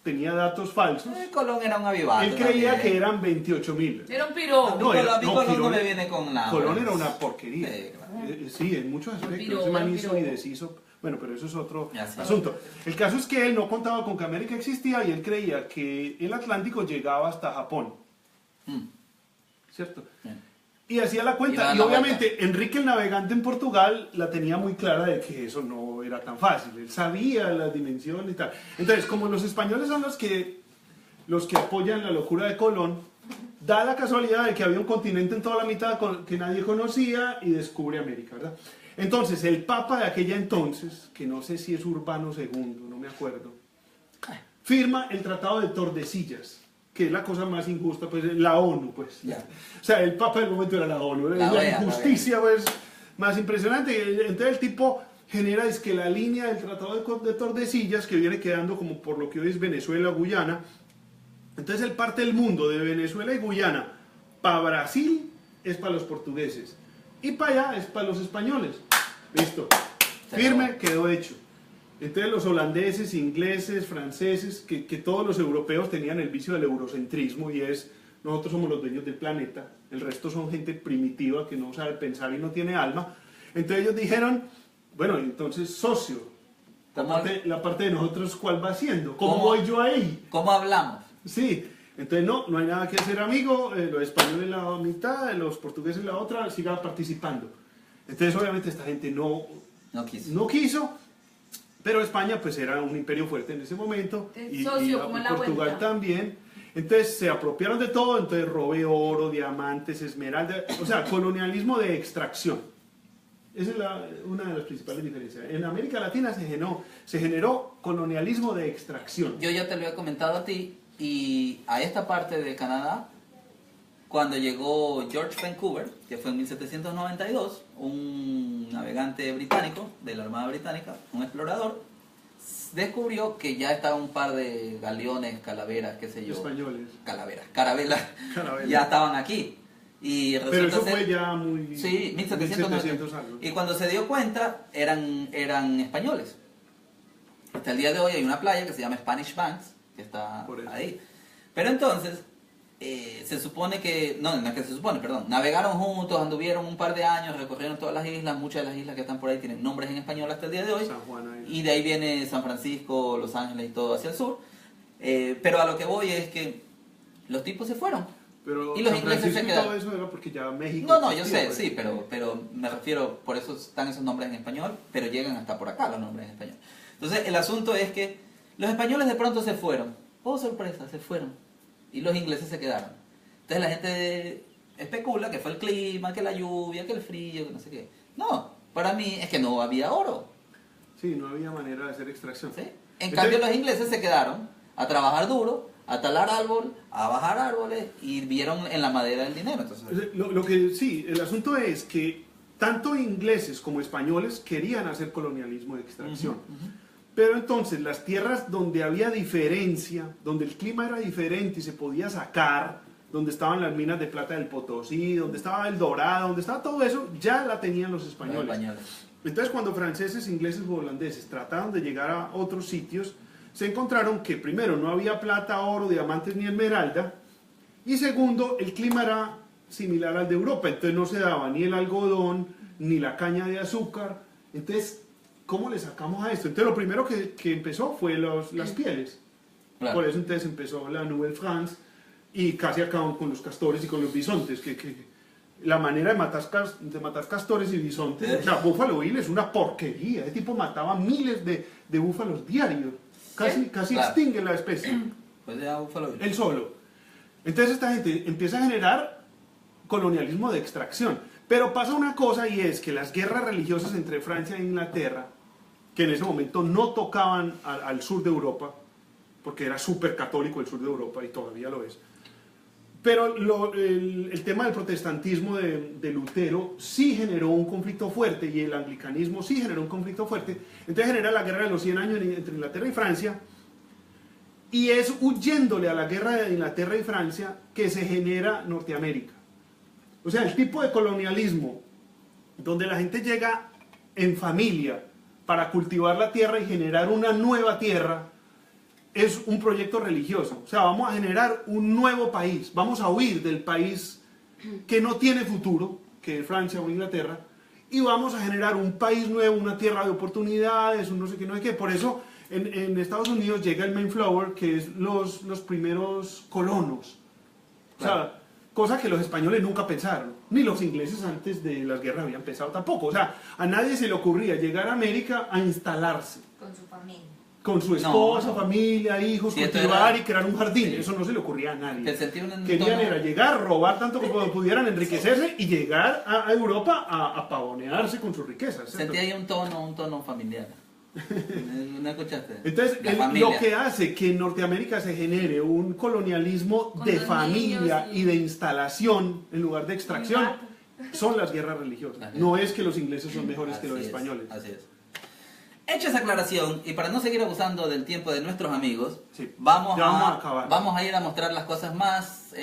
Speaker 2: tenía datos falsos.
Speaker 3: Colón era un avivado.
Speaker 2: Él creía que eran 28.000.
Speaker 4: Era un pirón.
Speaker 3: Colón no me viene con nada.
Speaker 2: Colón era una porquería.
Speaker 3: Claro.
Speaker 2: Sí, en muchos aspectos.
Speaker 4: Pirón,
Speaker 2: Ese man hizo y
Speaker 4: pirón.
Speaker 2: deshizo. Bueno, pero eso es otro
Speaker 3: Ya sé.
Speaker 2: asunto. El caso es que él no contaba con que América existía, y él creía que el Atlántico llegaba hasta Japón. ¿Cierto?
Speaker 3: Bien.
Speaker 2: Y hacía la cuenta, y obviamente Enrique el Navegante en Portugal la tenía muy clara de que eso no era tan fácil. Él sabía las dimensiones y tal. Entonces, como los españoles son los que apoyan la locura de Colón, da la casualidad de que había un continente en toda la mitad que nadie conocía, y descubre América, ¿verdad? Entonces, el papa de aquella entonces, que no sé si es Urbano II, no me acuerdo, firma el Tratado de Tordesillas, que es la cosa más injusta, pues la ONU, pues.
Speaker 3: Ya.
Speaker 2: O sea, el papa del momento era la ONU,
Speaker 3: La
Speaker 2: la
Speaker 3: OEA,
Speaker 2: injusticia, pues, más impresionante. Entonces el tipo genera, es que la línea del Tratado de Tordesillas, que viene quedando como por lo que hoy es Venezuela, Guyana. Entonces él parte del mundo de Venezuela y Guyana. Para Brasil es para los portugueses, y para allá es para los españoles. Listo. Firme, quedó hecho. Entonces los holandeses, ingleses, franceses, que todos los europeos tenían el vicio del eurocentrismo, y es, nosotros somos los dueños del planeta, el resto son gente primitiva que no sabe pensar y no tiene alma. Entonces ellos dijeron, bueno, entonces socio, la parte de nosotros, ¿cuál va siendo? ¿Cómo voy yo ahí?
Speaker 3: ¿Cómo hablamos?
Speaker 2: Sí, entonces no hay nada que hacer, amigo, los españoles la mitad, los portugueses la otra, siga participando. Entonces obviamente esta gente no quiso. Pero España pues era un imperio fuerte en ese momento, y Portugal también. Entonces se apropiaron de todo, entonces robé oro, diamantes, esmeralda, o sea, colonialismo de extracción. Esa es una de las principales diferencias. En América Latina se generó colonialismo de extracción.
Speaker 3: Yo ya te lo he comentado a ti, y a esta parte de Canadá, cuando llegó George Vancouver, que fue en 1792, un navegante británico de la Armada Británica, un explorador, descubrió que ya estaban un par de galeones, calaveras, qué sé yo.
Speaker 2: Españoles.
Speaker 3: Carabelas, ya estaban aquí. Y
Speaker 2: pero eso fue ya muy...
Speaker 3: Sí, 1700
Speaker 2: años.
Speaker 3: Y cuando se dio cuenta, eran españoles. Hasta el día de hoy hay una playa que se llama Spanish Banks, que está ahí. Pero entonces, se supone que, no es que se supone, perdón, navegaron juntos, anduvieron un par de años, recorrieron todas las islas, muchas de las islas que están por ahí tienen nombres en español hasta el día de hoy,
Speaker 2: San Juan ahí.
Speaker 3: y de ahí viene San Francisco, Los Ángeles y todo hacia el sur. Pero a lo que voy es que los tipos se fueron.
Speaker 2: Pero
Speaker 3: Y los
Speaker 2: San
Speaker 3: ingleses
Speaker 2: Francisco
Speaker 3: se
Speaker 2: y
Speaker 3: quedaron.
Speaker 2: todo eso era porque ya México
Speaker 3: No, yo
Speaker 2: existía,
Speaker 3: sé,
Speaker 2: pues.
Speaker 3: sí, pero me refiero, por eso están esos nombres en español, pero llegan hasta por acá los nombres en español. Entonces, el asunto es que los españoles de pronto se fueron. Oh, sorpresa, se fueron. Y los ingleses se quedaron. Entonces la gente especula que fue el clima, que la lluvia, que el frío, que no sé qué. No, para mí es que no había oro.
Speaker 2: Sí, no había manera de hacer extracción.
Speaker 3: ¿Sí? En
Speaker 2: Entonces-
Speaker 3: cambio, los ingleses se quedaron a trabajar duro, a talar árbol, a bajar árboles y vieron en la madera el dinero. Entonces,
Speaker 2: Lo que sí, el asunto es que tanto ingleses como españoles querían hacer colonialismo de extracción. Pero entonces las tierras donde había diferencia, donde el clima era diferente y se podía sacar, donde estaban las minas de plata del Potosí, donde estaba el Dorado, donde estaba todo eso, ya la tenían los
Speaker 3: los
Speaker 2: españoles.
Speaker 3: españoles.
Speaker 2: Entonces cuando franceses, ingleses o holandeses trataron de llegar a otros sitios, se encontraron que primero no había plata, oro, diamantes ni esmeralda, y segundo, el clima era similar al de Europa, entonces no se daba ni el algodón, ni la caña de azúcar. Entonces, ¿cómo le sacamos a esto? Entonces lo primero que empezó fue las pieles.
Speaker 3: Claro.
Speaker 2: Por eso entonces empezó la Nouvelle France y casi acaban con los castores y con los bisontes, que la manera de matar castores y bisontes, o sea, Buffalo Bill es una porquería, ese tipo mataba miles de búfalos diarios, casi
Speaker 3: Claro.
Speaker 2: extingue la especie,
Speaker 3: Pues ya Buffalo Bill.
Speaker 2: él solo. Entonces esta gente empieza a generar colonialismo de extracción, pero pasa una cosa y es que las guerras religiosas entre Francia e Inglaterra, que en ese momento no tocaban al sur de Europa, porque era súper católico el sur de Europa y todavía lo es. Pero el tema del protestantismo de Lutero sí generó un conflicto fuerte y el anglicanismo sí generó un conflicto fuerte. Entonces genera la guerra de los 100 años entre Inglaterra y Francia. Y es huyéndole a la guerra de Inglaterra y Francia que se genera Norteamérica. O sea, el tipo de colonialismo donde la gente llega en familia para cultivar la tierra y generar una nueva tierra es un proyecto religioso. O sea, vamos a generar un nuevo país. Vamos a huir del país que no tiene futuro, que es Francia o Inglaterra, y vamos a generar un país nuevo, una tierra de oportunidades, un no sé qué, no sé qué. Por eso en Estados Unidos llega el Mayflower, que es los primeros colonos. O sea, cosa que los españoles nunca pensaron, ni los ingleses antes de las guerras habían pensado tampoco. O sea, a nadie se le ocurría llegar a América a instalarse
Speaker 5: Con su familia.
Speaker 2: con su esposa,
Speaker 3: No.
Speaker 2: familia, hijos,
Speaker 3: Sí, esto
Speaker 2: cultivar
Speaker 3: era-
Speaker 2: y crear un jardín.
Speaker 3: Sí.
Speaker 2: Eso no se le ocurría a nadie.
Speaker 3: Que sentía un
Speaker 2: Querían
Speaker 3: tono-
Speaker 2: era llegar, robar tanto como pudieran, enriquecerse y llegar a Europa a pavonearse con sus riquezas. ¿cierto?
Speaker 3: Sentí ahí un tono familiar. ¿No escuchaste?
Speaker 2: Entonces,
Speaker 3: La
Speaker 2: lo
Speaker 3: familia.
Speaker 2: que hace que en Norteamérica se genere un colonialismo
Speaker 4: Con
Speaker 2: de
Speaker 4: los
Speaker 2: familia
Speaker 4: niños
Speaker 2: y de instalación en lugar de extracción
Speaker 4: Gato.
Speaker 2: son las guerras religiosas.
Speaker 3: Así
Speaker 2: No es que los ingleses son mejores que
Speaker 3: Así
Speaker 2: los
Speaker 3: es,
Speaker 2: españoles.
Speaker 3: Así es. Hecha esa aclaración, y para no seguir abusando del tiempo de nuestros amigos,
Speaker 2: Sí,
Speaker 3: vamos
Speaker 2: ya vamos a
Speaker 3: a
Speaker 2: acabar.
Speaker 3: vamos a ir a mostrar las cosas más,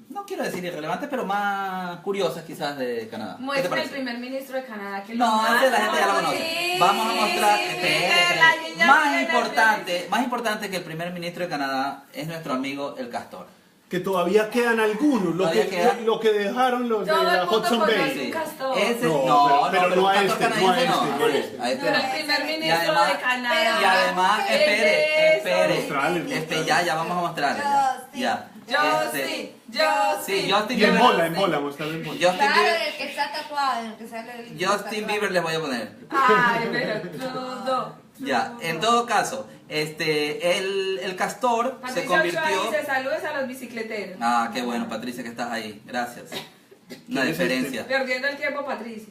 Speaker 3: no quiero decir irrelevantes, pero más curiosas quizás de Canadá. ¿Qué te
Speaker 4: Muestra el
Speaker 3: parece?
Speaker 4: primer ministro de Canadá que
Speaker 3: No, ese la gente ya lo conoce.
Speaker 4: Sí,
Speaker 3: Vamos a mostrar.
Speaker 4: sí,
Speaker 3: Espere,
Speaker 4: la
Speaker 3: espere.
Speaker 4: niña
Speaker 3: Más
Speaker 4: tiene
Speaker 3: importante, más importante que el primer ministro de Canadá es nuestro amigo el Castor.
Speaker 2: Que todavía quedan algunos,
Speaker 3: Todavía queda.
Speaker 2: lo que dejaron los
Speaker 4: Todo
Speaker 2: de la
Speaker 4: el mundo
Speaker 2: Hudson
Speaker 4: conoce
Speaker 2: Bay.
Speaker 4: un castor.
Speaker 3: Ese,
Speaker 2: No, pero no
Speaker 3: el
Speaker 2: a
Speaker 3: castor
Speaker 2: este, no a
Speaker 3: canadiense
Speaker 2: este, no a este.
Speaker 3: A este
Speaker 4: Pero
Speaker 3: no.
Speaker 4: el primer
Speaker 3: Y
Speaker 4: ministro
Speaker 3: además-
Speaker 4: de Canadá.
Speaker 3: Y además,
Speaker 4: ¿Qué
Speaker 3: espere,
Speaker 4: es
Speaker 3: espere.
Speaker 4: eso?
Speaker 2: Mostrarle.
Speaker 3: Ya vamos a mostrarle.
Speaker 5: Justin.
Speaker 3: Ya.
Speaker 4: Yo
Speaker 3: Este,
Speaker 4: sí, yo
Speaker 3: Sí,
Speaker 4: sí.
Speaker 3: Justin
Speaker 2: Y en
Speaker 3: Bieber.
Speaker 2: bola, mostrarle en bola.
Speaker 3: Justin
Speaker 5: Claro,
Speaker 3: Bieber,
Speaker 5: el que está tatuado, en el que sale el
Speaker 3: Justin
Speaker 5: tatuado.
Speaker 3: Bieber les voy a poner.
Speaker 4: Ay, pero todo.
Speaker 3: Ya, en todo caso, el castor se
Speaker 4: Patricia
Speaker 3: convirtió.
Speaker 4: Ochoa dice saludos a los bicicleteros.
Speaker 3: Ah, qué bueno, Patricia, que estás ahí. Gracias. Una
Speaker 2: ¿Quién es
Speaker 3: diferencia.
Speaker 4: Perdiendo el tiempo, Patricia.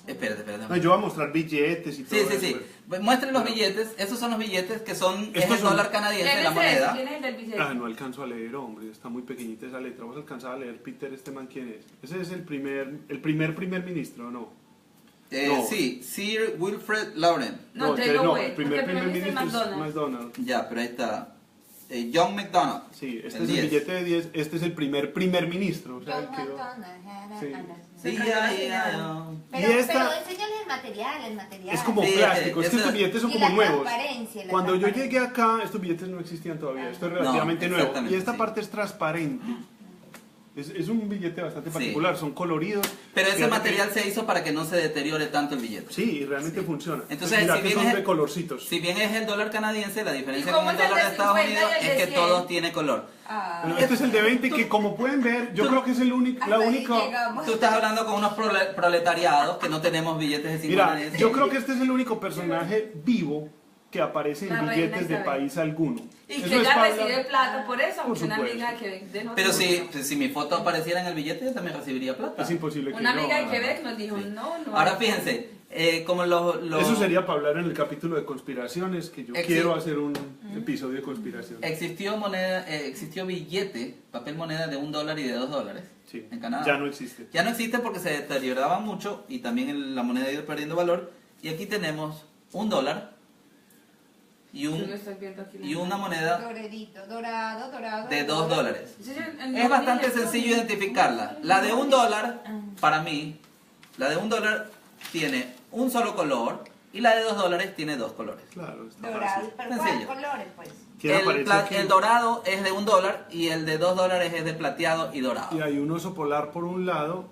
Speaker 3: Espérate.
Speaker 2: No, yo voy a mostrar billetes y todo
Speaker 3: Sí.
Speaker 2: eso.
Speaker 3: Muestren los billetes. Esos son los billetes que son. Es
Speaker 2: Estos
Speaker 3: el
Speaker 2: son-
Speaker 3: dólar canadiense, la
Speaker 4: ¿Quién es ese?
Speaker 3: moneda.
Speaker 4: ¿Quién es el del billete?
Speaker 2: Ah, no alcanzo a leer, hombre, está muy pequeñita esa letra. ¿Vos alcanzás a leer, Peter, este man quién es? Ese es el primer ministro, ¿no? No.
Speaker 3: Sí, Sir Wilfred Lauren.
Speaker 4: No,
Speaker 2: el
Speaker 4: Delaware,
Speaker 2: primer
Speaker 4: porque el primer ministro es
Speaker 2: ministro es
Speaker 4: McDonald's.
Speaker 2: McDonald's.
Speaker 3: Ya, pero ahí está. John McDonald.
Speaker 2: Sí, este
Speaker 3: el
Speaker 2: es el
Speaker 3: 10.
Speaker 2: billete de 10. Este es el primer ministro. O sea,
Speaker 5: John
Speaker 2: quedó-
Speaker 5: McDonald.
Speaker 2: Sí.
Speaker 3: Sí, ya.
Speaker 5: Pero,
Speaker 2: Y esta-
Speaker 5: pero enséñale el material.
Speaker 2: Es como
Speaker 3: Sí,
Speaker 2: plástico, es que
Speaker 3: eso-
Speaker 2: estos billetes son
Speaker 5: Y
Speaker 2: como
Speaker 5: la
Speaker 2: nuevos.
Speaker 5: transparencia, la
Speaker 2: Cuando yo
Speaker 5: transparencia.
Speaker 2: llegué acá, estos billetes no existían todavía. Esto es relativamente
Speaker 3: No,
Speaker 2: nuevo.
Speaker 3: exactamente,
Speaker 2: Y esta
Speaker 3: sí.
Speaker 2: parte es transparente. Es un billete bastante
Speaker 3: Sí.
Speaker 2: particular, son coloridos.
Speaker 3: Pero ese
Speaker 2: Fíjate
Speaker 3: material
Speaker 2: que-
Speaker 3: se hizo para que no se deteriore tanto el billete.
Speaker 2: Sí, y realmente funciona.
Speaker 3: Entonces,
Speaker 2: Mira
Speaker 3: si
Speaker 2: que
Speaker 3: bien
Speaker 2: son
Speaker 3: es-
Speaker 2: de colorcitos.
Speaker 3: Si bien es el dólar canadiense, la diferencia
Speaker 4: ¿Y
Speaker 3: con
Speaker 4: cómo
Speaker 3: el
Speaker 4: es el
Speaker 3: dólar de
Speaker 4: de
Speaker 3: Estados
Speaker 4: 50
Speaker 3: Unidos
Speaker 4: y el
Speaker 3: es
Speaker 4: de
Speaker 3: que
Speaker 4: 100?
Speaker 3: todo tiene color.
Speaker 2: Bueno, este es el de 20 que como pueden ver, yo creo que es el único, la
Speaker 5: Hasta ahí
Speaker 2: única...
Speaker 5: llegamos.
Speaker 3: Tú estás hablando con unos proletariados que no tenemos billetes de 50
Speaker 2: Mira,
Speaker 3: ni de
Speaker 2: yo
Speaker 3: 100.
Speaker 2: creo que este es el único personaje vivo que aparece en
Speaker 4: La reina
Speaker 2: billetes de
Speaker 4: Isabel.
Speaker 2: país alguno.
Speaker 4: Y
Speaker 2: Eso
Speaker 4: que
Speaker 2: es
Speaker 4: ella
Speaker 2: para
Speaker 4: recibe
Speaker 2: hablar-
Speaker 4: plata por eso,
Speaker 2: Por
Speaker 4: porque una
Speaker 2: supuesto.
Speaker 4: amiga que de nosotros.
Speaker 3: Pero si mi foto apareciera en el billete, yo también recibiría plata.
Speaker 2: Es imposible que
Speaker 4: Una
Speaker 2: no,
Speaker 4: amiga de
Speaker 2: no,
Speaker 4: Quebec nos dijo, no.
Speaker 3: Ahora fíjense, como los...
Speaker 2: Eso sería para hablar en el capítulo de conspiraciones, que yo
Speaker 3: Exi-
Speaker 2: quiero hacer un episodio de conspiración.
Speaker 3: Existió moneda, existió billete, papel moneda de $1 y de $2
Speaker 2: Sí,
Speaker 3: en Canadá.
Speaker 2: ya no existe.
Speaker 3: Ya no existe porque se deterioraba mucho y también la moneda ha ido perdiendo valor. Y aquí tenemos $1 y,
Speaker 4: Yo lo estoy viendo aquí.
Speaker 3: y una moneda
Speaker 5: Doradito, dorado.
Speaker 3: de $2.
Speaker 4: Sí, sí, en-
Speaker 3: Es bastante
Speaker 4: en-
Speaker 3: sencillo identificarla. La de $1, para mí, la de $1 tiene un solo color y la de $2 tiene dos colores.
Speaker 2: Claro, está
Speaker 5: Dorado,
Speaker 2: fácil.
Speaker 5: pero
Speaker 3: Sencillo.
Speaker 5: ¿cuáles colores, pues?
Speaker 2: ¿Quién aparece aquí?
Speaker 3: El dorado es de $1 y el de $2 es de plateado y dorado.
Speaker 2: Y hay un oso polar por un lado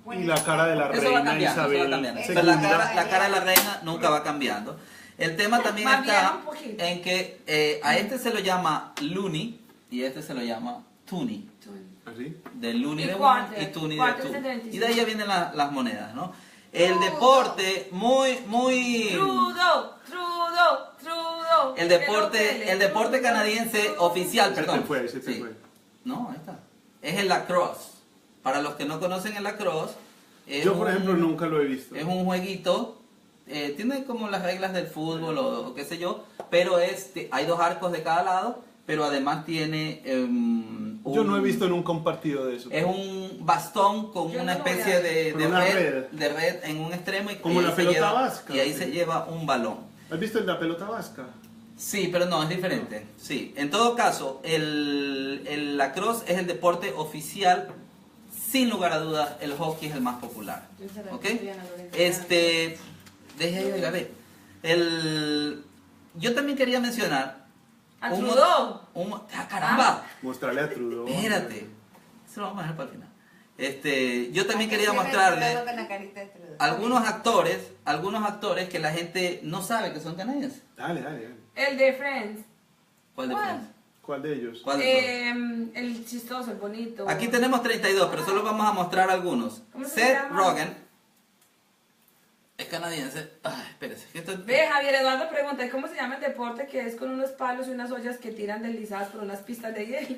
Speaker 2: y
Speaker 5: Bueno,
Speaker 2: la cara de la
Speaker 3: Eso va
Speaker 2: reina
Speaker 3: cambiando, eso va
Speaker 2: Isabel
Speaker 3: cambiando.
Speaker 5: II.
Speaker 3: Pero la cara de la reina nunca va cambiando. El tema también
Speaker 4: Más bien
Speaker 3: está
Speaker 4: un poquito.
Speaker 3: en que a este se lo llama Looney y a este se lo llama Toonie.
Speaker 2: ¿Así?
Speaker 3: De Looney
Speaker 4: Y
Speaker 3: de
Speaker 4: quarter.
Speaker 3: one y Toonie de
Speaker 4: Quarter
Speaker 3: two.
Speaker 4: es de 25.
Speaker 3: Y de ahí ya vienen las monedas, ¿no? El deporte muy
Speaker 4: Trudeau.
Speaker 3: el deporte canadiense oficial,
Speaker 2: Se
Speaker 3: perdón.
Speaker 2: te fue, se te
Speaker 3: Sí.
Speaker 2: fue.
Speaker 3: No, ahí está. Es el lacrosse. Para los que no conocen el lacrosse, es
Speaker 2: Yo, por
Speaker 3: un-
Speaker 2: ejemplo, nunca lo he visto.
Speaker 3: es un jueguito, tiene como las reglas del fútbol o qué sé yo, pero hay dos arcos de cada lado, pero además tiene
Speaker 2: Yo no he visto nunca un partido de eso.
Speaker 3: es un bastón con
Speaker 4: Yo
Speaker 3: una
Speaker 4: no lo voy
Speaker 3: especie
Speaker 4: a-
Speaker 3: de,
Speaker 2: Con una red.
Speaker 3: de red en un extremo y
Speaker 2: Como
Speaker 3: y
Speaker 2: la
Speaker 3: ahí
Speaker 2: pelota
Speaker 3: se lleva,
Speaker 2: vasca,
Speaker 3: y ahí
Speaker 2: sí.
Speaker 3: se lleva un balón.
Speaker 2: ¿Has visto el de la pelota vasca?
Speaker 3: Sí, pero no, es diferente. Sí, en todo caso, el lacrosse es el deporte oficial. Sin lugar a dudas, el hockey es el más popular. ¿Ok? Deje ahí, oiga, ve. Yo también quería mencionar.
Speaker 4: A Trudeau.
Speaker 3: ¡Caramba!
Speaker 2: Mostrarle a Trudeau.
Speaker 3: Espérate. Eso lo vamos a dejar para el final. Yo también
Speaker 5: Hay que
Speaker 3: quería
Speaker 5: hacerle
Speaker 3: mostrarle
Speaker 5: Trudeau con la carita de Trudeau.
Speaker 3: algunos actores que la gente no sabe que son canadienses.
Speaker 2: Dale, dale, dale.
Speaker 4: El de Friends.
Speaker 3: ¿Cuál de
Speaker 4: ¿Cuál?
Speaker 3: Friends?
Speaker 2: ¿Cuál de ellos?
Speaker 3: ¿Cuál de todos?
Speaker 4: El chistoso, el bonito.
Speaker 3: Aquí tenemos 32, pero solo vamos a mostrar algunos.
Speaker 4: ¿Cómo se
Speaker 3: Seth
Speaker 4: llama?
Speaker 3: Rogen es canadiense. Ay, espérese. que esto-
Speaker 4: Ve, Javier Eduardo pregunta, ¿cómo se llama el deporte que es con unos palos y unas ollas que tiran deslizadas por unas pistas de hielo?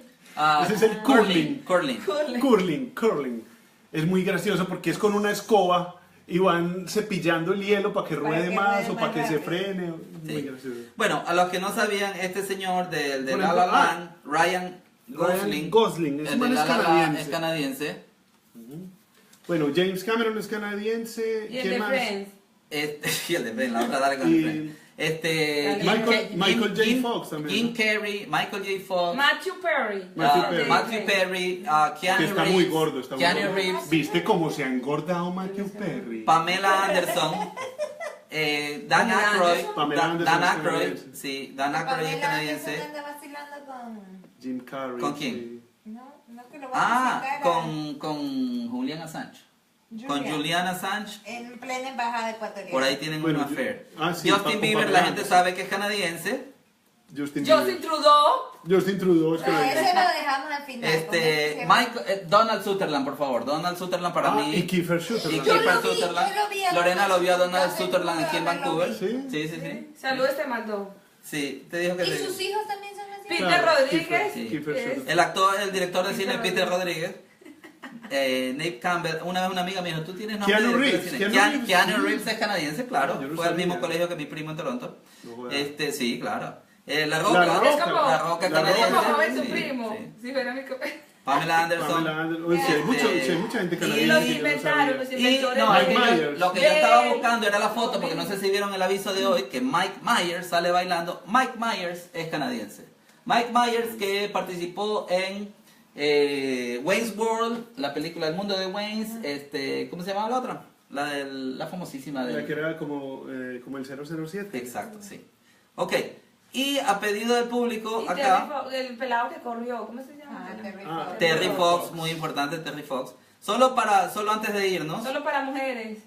Speaker 2: Ese es el curling.
Speaker 3: Curling.
Speaker 2: Curling. Es muy gracioso porque es con una escoba y van cepillando el hielo para que
Speaker 5: Para
Speaker 2: ruede
Speaker 5: que
Speaker 2: más
Speaker 5: ruede
Speaker 2: o para
Speaker 5: más
Speaker 2: que se
Speaker 5: rápido.
Speaker 2: frene. Muy
Speaker 3: Sí.
Speaker 2: gracioso.
Speaker 3: Bueno, a los que no sabían, este señor de
Speaker 2: Por
Speaker 3: La La
Speaker 2: ejemplo,
Speaker 3: Land, Ryan
Speaker 2: Ryan Gosling, ese
Speaker 3: el
Speaker 2: man
Speaker 3: de
Speaker 2: es
Speaker 3: La La Land
Speaker 2: canadiense.
Speaker 3: es canadiense.
Speaker 2: Bueno, James Cameron es canadiense.
Speaker 4: Y el
Speaker 2: ¿Quién
Speaker 4: de
Speaker 2: más?
Speaker 4: Friends.
Speaker 3: Y el de Friends, la otra dale con
Speaker 2: Y-
Speaker 3: el Friends.
Speaker 2: Michael J. Fox también,
Speaker 3: Jim
Speaker 2: ¿no?
Speaker 3: Carrey, Michael J. Fox,
Speaker 4: Matthew Perry.
Speaker 2: Matthew Perry.
Speaker 3: Keanu
Speaker 2: Que está
Speaker 3: Reeves,
Speaker 2: muy gordo. Está muy
Speaker 3: Keanu
Speaker 2: gordo.
Speaker 3: Reeves,
Speaker 2: ¿Viste cómo se ha engordado Matthew Perry?
Speaker 3: Pamela Anderson, Dan
Speaker 4: Pamela
Speaker 3: Aykroyd,
Speaker 4: Anderson.
Speaker 2: Pamela Anderson
Speaker 3: Dan
Speaker 2: es
Speaker 3: Aykroyd,
Speaker 2: canadiense.
Speaker 3: sí, Dan Aykroyd es
Speaker 5: Pamela Anderson
Speaker 3: canadiense.
Speaker 5: anda vacilando con...
Speaker 2: Jim Carrey.
Speaker 3: ¿Con quién?
Speaker 2: sí.
Speaker 5: No que lo va a presentar a
Speaker 3: Con Julian Assange. Con
Speaker 5: Julian.
Speaker 3: Julian Assange,
Speaker 5: En plena embajada ecuatoriana.
Speaker 3: por ahí tienen
Speaker 2: Bueno,
Speaker 3: un affair.
Speaker 2: sí,
Speaker 3: Justin
Speaker 2: con
Speaker 3: Bieber,
Speaker 2: Pamela
Speaker 3: la gente
Speaker 2: Anderson.
Speaker 3: sabe que es canadiense.
Speaker 2: Justin
Speaker 4: Justin Trudeau.
Speaker 2: Justin Trudeau es
Speaker 5: Pero ese
Speaker 2: canadiense.
Speaker 5: lo dejamos al final.
Speaker 3: Donald Sutherland, por favor. Donald Sutherland para
Speaker 2: Ah,
Speaker 3: mí.
Speaker 2: y Kiefer Sutherland.
Speaker 3: Y
Speaker 5: Yo
Speaker 3: Kiefer
Speaker 5: lo vi,
Speaker 3: Sutherland.
Speaker 5: yo lo vi a
Speaker 3: Lorena lo vio a Donald
Speaker 5: Donald
Speaker 3: Sutherland aquí en
Speaker 5: Sutherland, lo
Speaker 3: Vancouver.
Speaker 2: vi.
Speaker 3: Sí, sí, sí.
Speaker 4: Saludos te mandó.
Speaker 3: Sí, te dijo que
Speaker 5: Y
Speaker 3: sí.
Speaker 5: sus hijos también son así.
Speaker 4: Peter
Speaker 2: Claro,
Speaker 4: Rodríguez.
Speaker 3: Sí.
Speaker 2: Kiefer
Speaker 4: es-
Speaker 2: Sutherland.
Speaker 3: El director de cine Peter Rodríguez. Nate Campbell, una vez una amiga me dijo, tú tienes nombre
Speaker 2: Keanu
Speaker 3: de director
Speaker 2: Reeves,
Speaker 3: de cine.
Speaker 2: Keanu Reeves,
Speaker 3: Keanu
Speaker 2: sí.
Speaker 3: Reeves es canadiense, claro.
Speaker 2: Yo no
Speaker 3: Fue al
Speaker 2: sabía.
Speaker 3: mismo colegio que mi primo en Toronto.
Speaker 2: No jodas.
Speaker 3: Sí, claro. La
Speaker 2: La
Speaker 3: Roca,
Speaker 2: Roca.
Speaker 4: Es como,
Speaker 3: La Roca
Speaker 2: La
Speaker 3: canadiense.
Speaker 4: como joven tu
Speaker 3: Sí,
Speaker 4: primo.
Speaker 3: sí.
Speaker 4: Sí, fuera mi co-
Speaker 3: Pamela Anderson.
Speaker 2: Pamela Anderson. Oye, sí, hay mucha gente
Speaker 4: Y
Speaker 2: canadiense.
Speaker 4: los
Speaker 2: que yo no
Speaker 4: inventaron,
Speaker 2: sabía.
Speaker 4: los
Speaker 3: Y
Speaker 4: inventores.
Speaker 3: no, es que
Speaker 2: Mike
Speaker 3: yo-
Speaker 2: Myers.
Speaker 3: lo que yo estaba
Speaker 4: Ven.
Speaker 3: buscando era la foto, porque no sé si vieron el aviso de hoy, que Mike Myers sale bailando. Mike Myers es canadiense. Mike Myers, que participó en Wayne's World, la película El Mundo de Wayne's, ¿cómo se llamaba la otra? La famosísima de...
Speaker 2: La que era como el 007.
Speaker 3: Exacto, sí. Ok, y a pedido del público,
Speaker 4: Y
Speaker 3: acá,
Speaker 4: el pelado que corrió, ¿cómo se llama?
Speaker 3: Terry Fox, muy importante, Terry Fox. Solo antes de irnos,
Speaker 4: Solo para mujeres.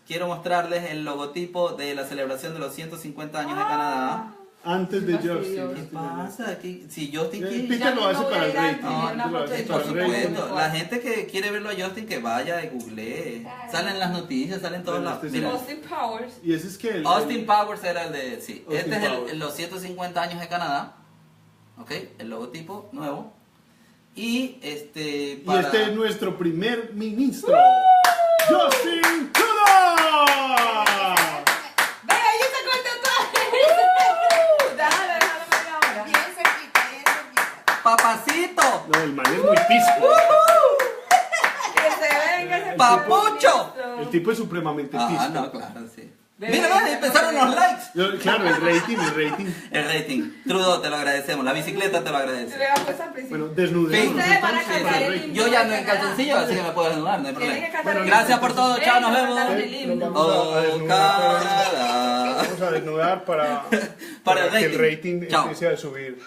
Speaker 3: quiero mostrarles el logotipo de la celebración de los 150 años de Canadá.
Speaker 2: Antes de
Speaker 4: Fastidioso.
Speaker 3: ¿Qué
Speaker 2: Justin.
Speaker 3: pasa? Si Justin quiere...
Speaker 2: Peter lo hace para el rating.
Speaker 3: No,
Speaker 2: Peter lo hace
Speaker 3: por
Speaker 2: para el rating.
Speaker 3: supuesto, la gente que quiere verlo a Justin que vaya y googlee.
Speaker 5: Claro.
Speaker 3: Salen las noticias, salen todos
Speaker 2: Bueno,
Speaker 3: lados.
Speaker 2: este es
Speaker 3: Mira,
Speaker 4: Austin Powers.
Speaker 2: Y ese es que
Speaker 3: Austin Powers era el de... Sí,
Speaker 2: Austin
Speaker 3: este es
Speaker 2: Powers.
Speaker 3: los 150 años de Canadá. Ok, el logotipo nuevo. Y
Speaker 2: Y
Speaker 3: para...
Speaker 2: este es nuestro primer ministro, Justin Trudeau.
Speaker 4: ¡Venga, yo te cuento todo! Déjalo media hora.
Speaker 5: Bien cerquita, bien cerquita.
Speaker 3: ¡Papacito!
Speaker 2: No, el man es muy pisco.
Speaker 4: Que se venga ese
Speaker 3: ¡Papucho!
Speaker 4: ministro.
Speaker 2: El tipo es supremamente pisco.
Speaker 3: Ah, no, claro, sí.
Speaker 4: Ven,
Speaker 3: Mira,
Speaker 4: ven,
Speaker 3: vale, empezaron los likes.
Speaker 2: Claro, el rating.
Speaker 3: El rating. Trudeau, te lo agradecemos. La bicicleta te lo
Speaker 4: Se
Speaker 3: agradece.
Speaker 4: vea pues al principio.
Speaker 2: Bueno, desnudemos.
Speaker 4: Ustedes van a
Speaker 2: entonces,
Speaker 4: cantar el
Speaker 2: rating.
Speaker 4: himno.
Speaker 3: Yo ya no en calzoncillo, así que me puedo desnudar, no hay
Speaker 4: Tienen que
Speaker 3: problema.
Speaker 4: cantar el
Speaker 3: Gracias
Speaker 4: himno.
Speaker 3: por todo,
Speaker 4: Venga,
Speaker 3: chao, nos vemos.
Speaker 4: cantaron el himno.
Speaker 2: Nos vamos a desnudar
Speaker 3: Canadá.
Speaker 2: vamos a desnudar para
Speaker 3: Para el
Speaker 2: que el
Speaker 3: rating.
Speaker 2: rating
Speaker 3: Chao.
Speaker 2: empiece a subir.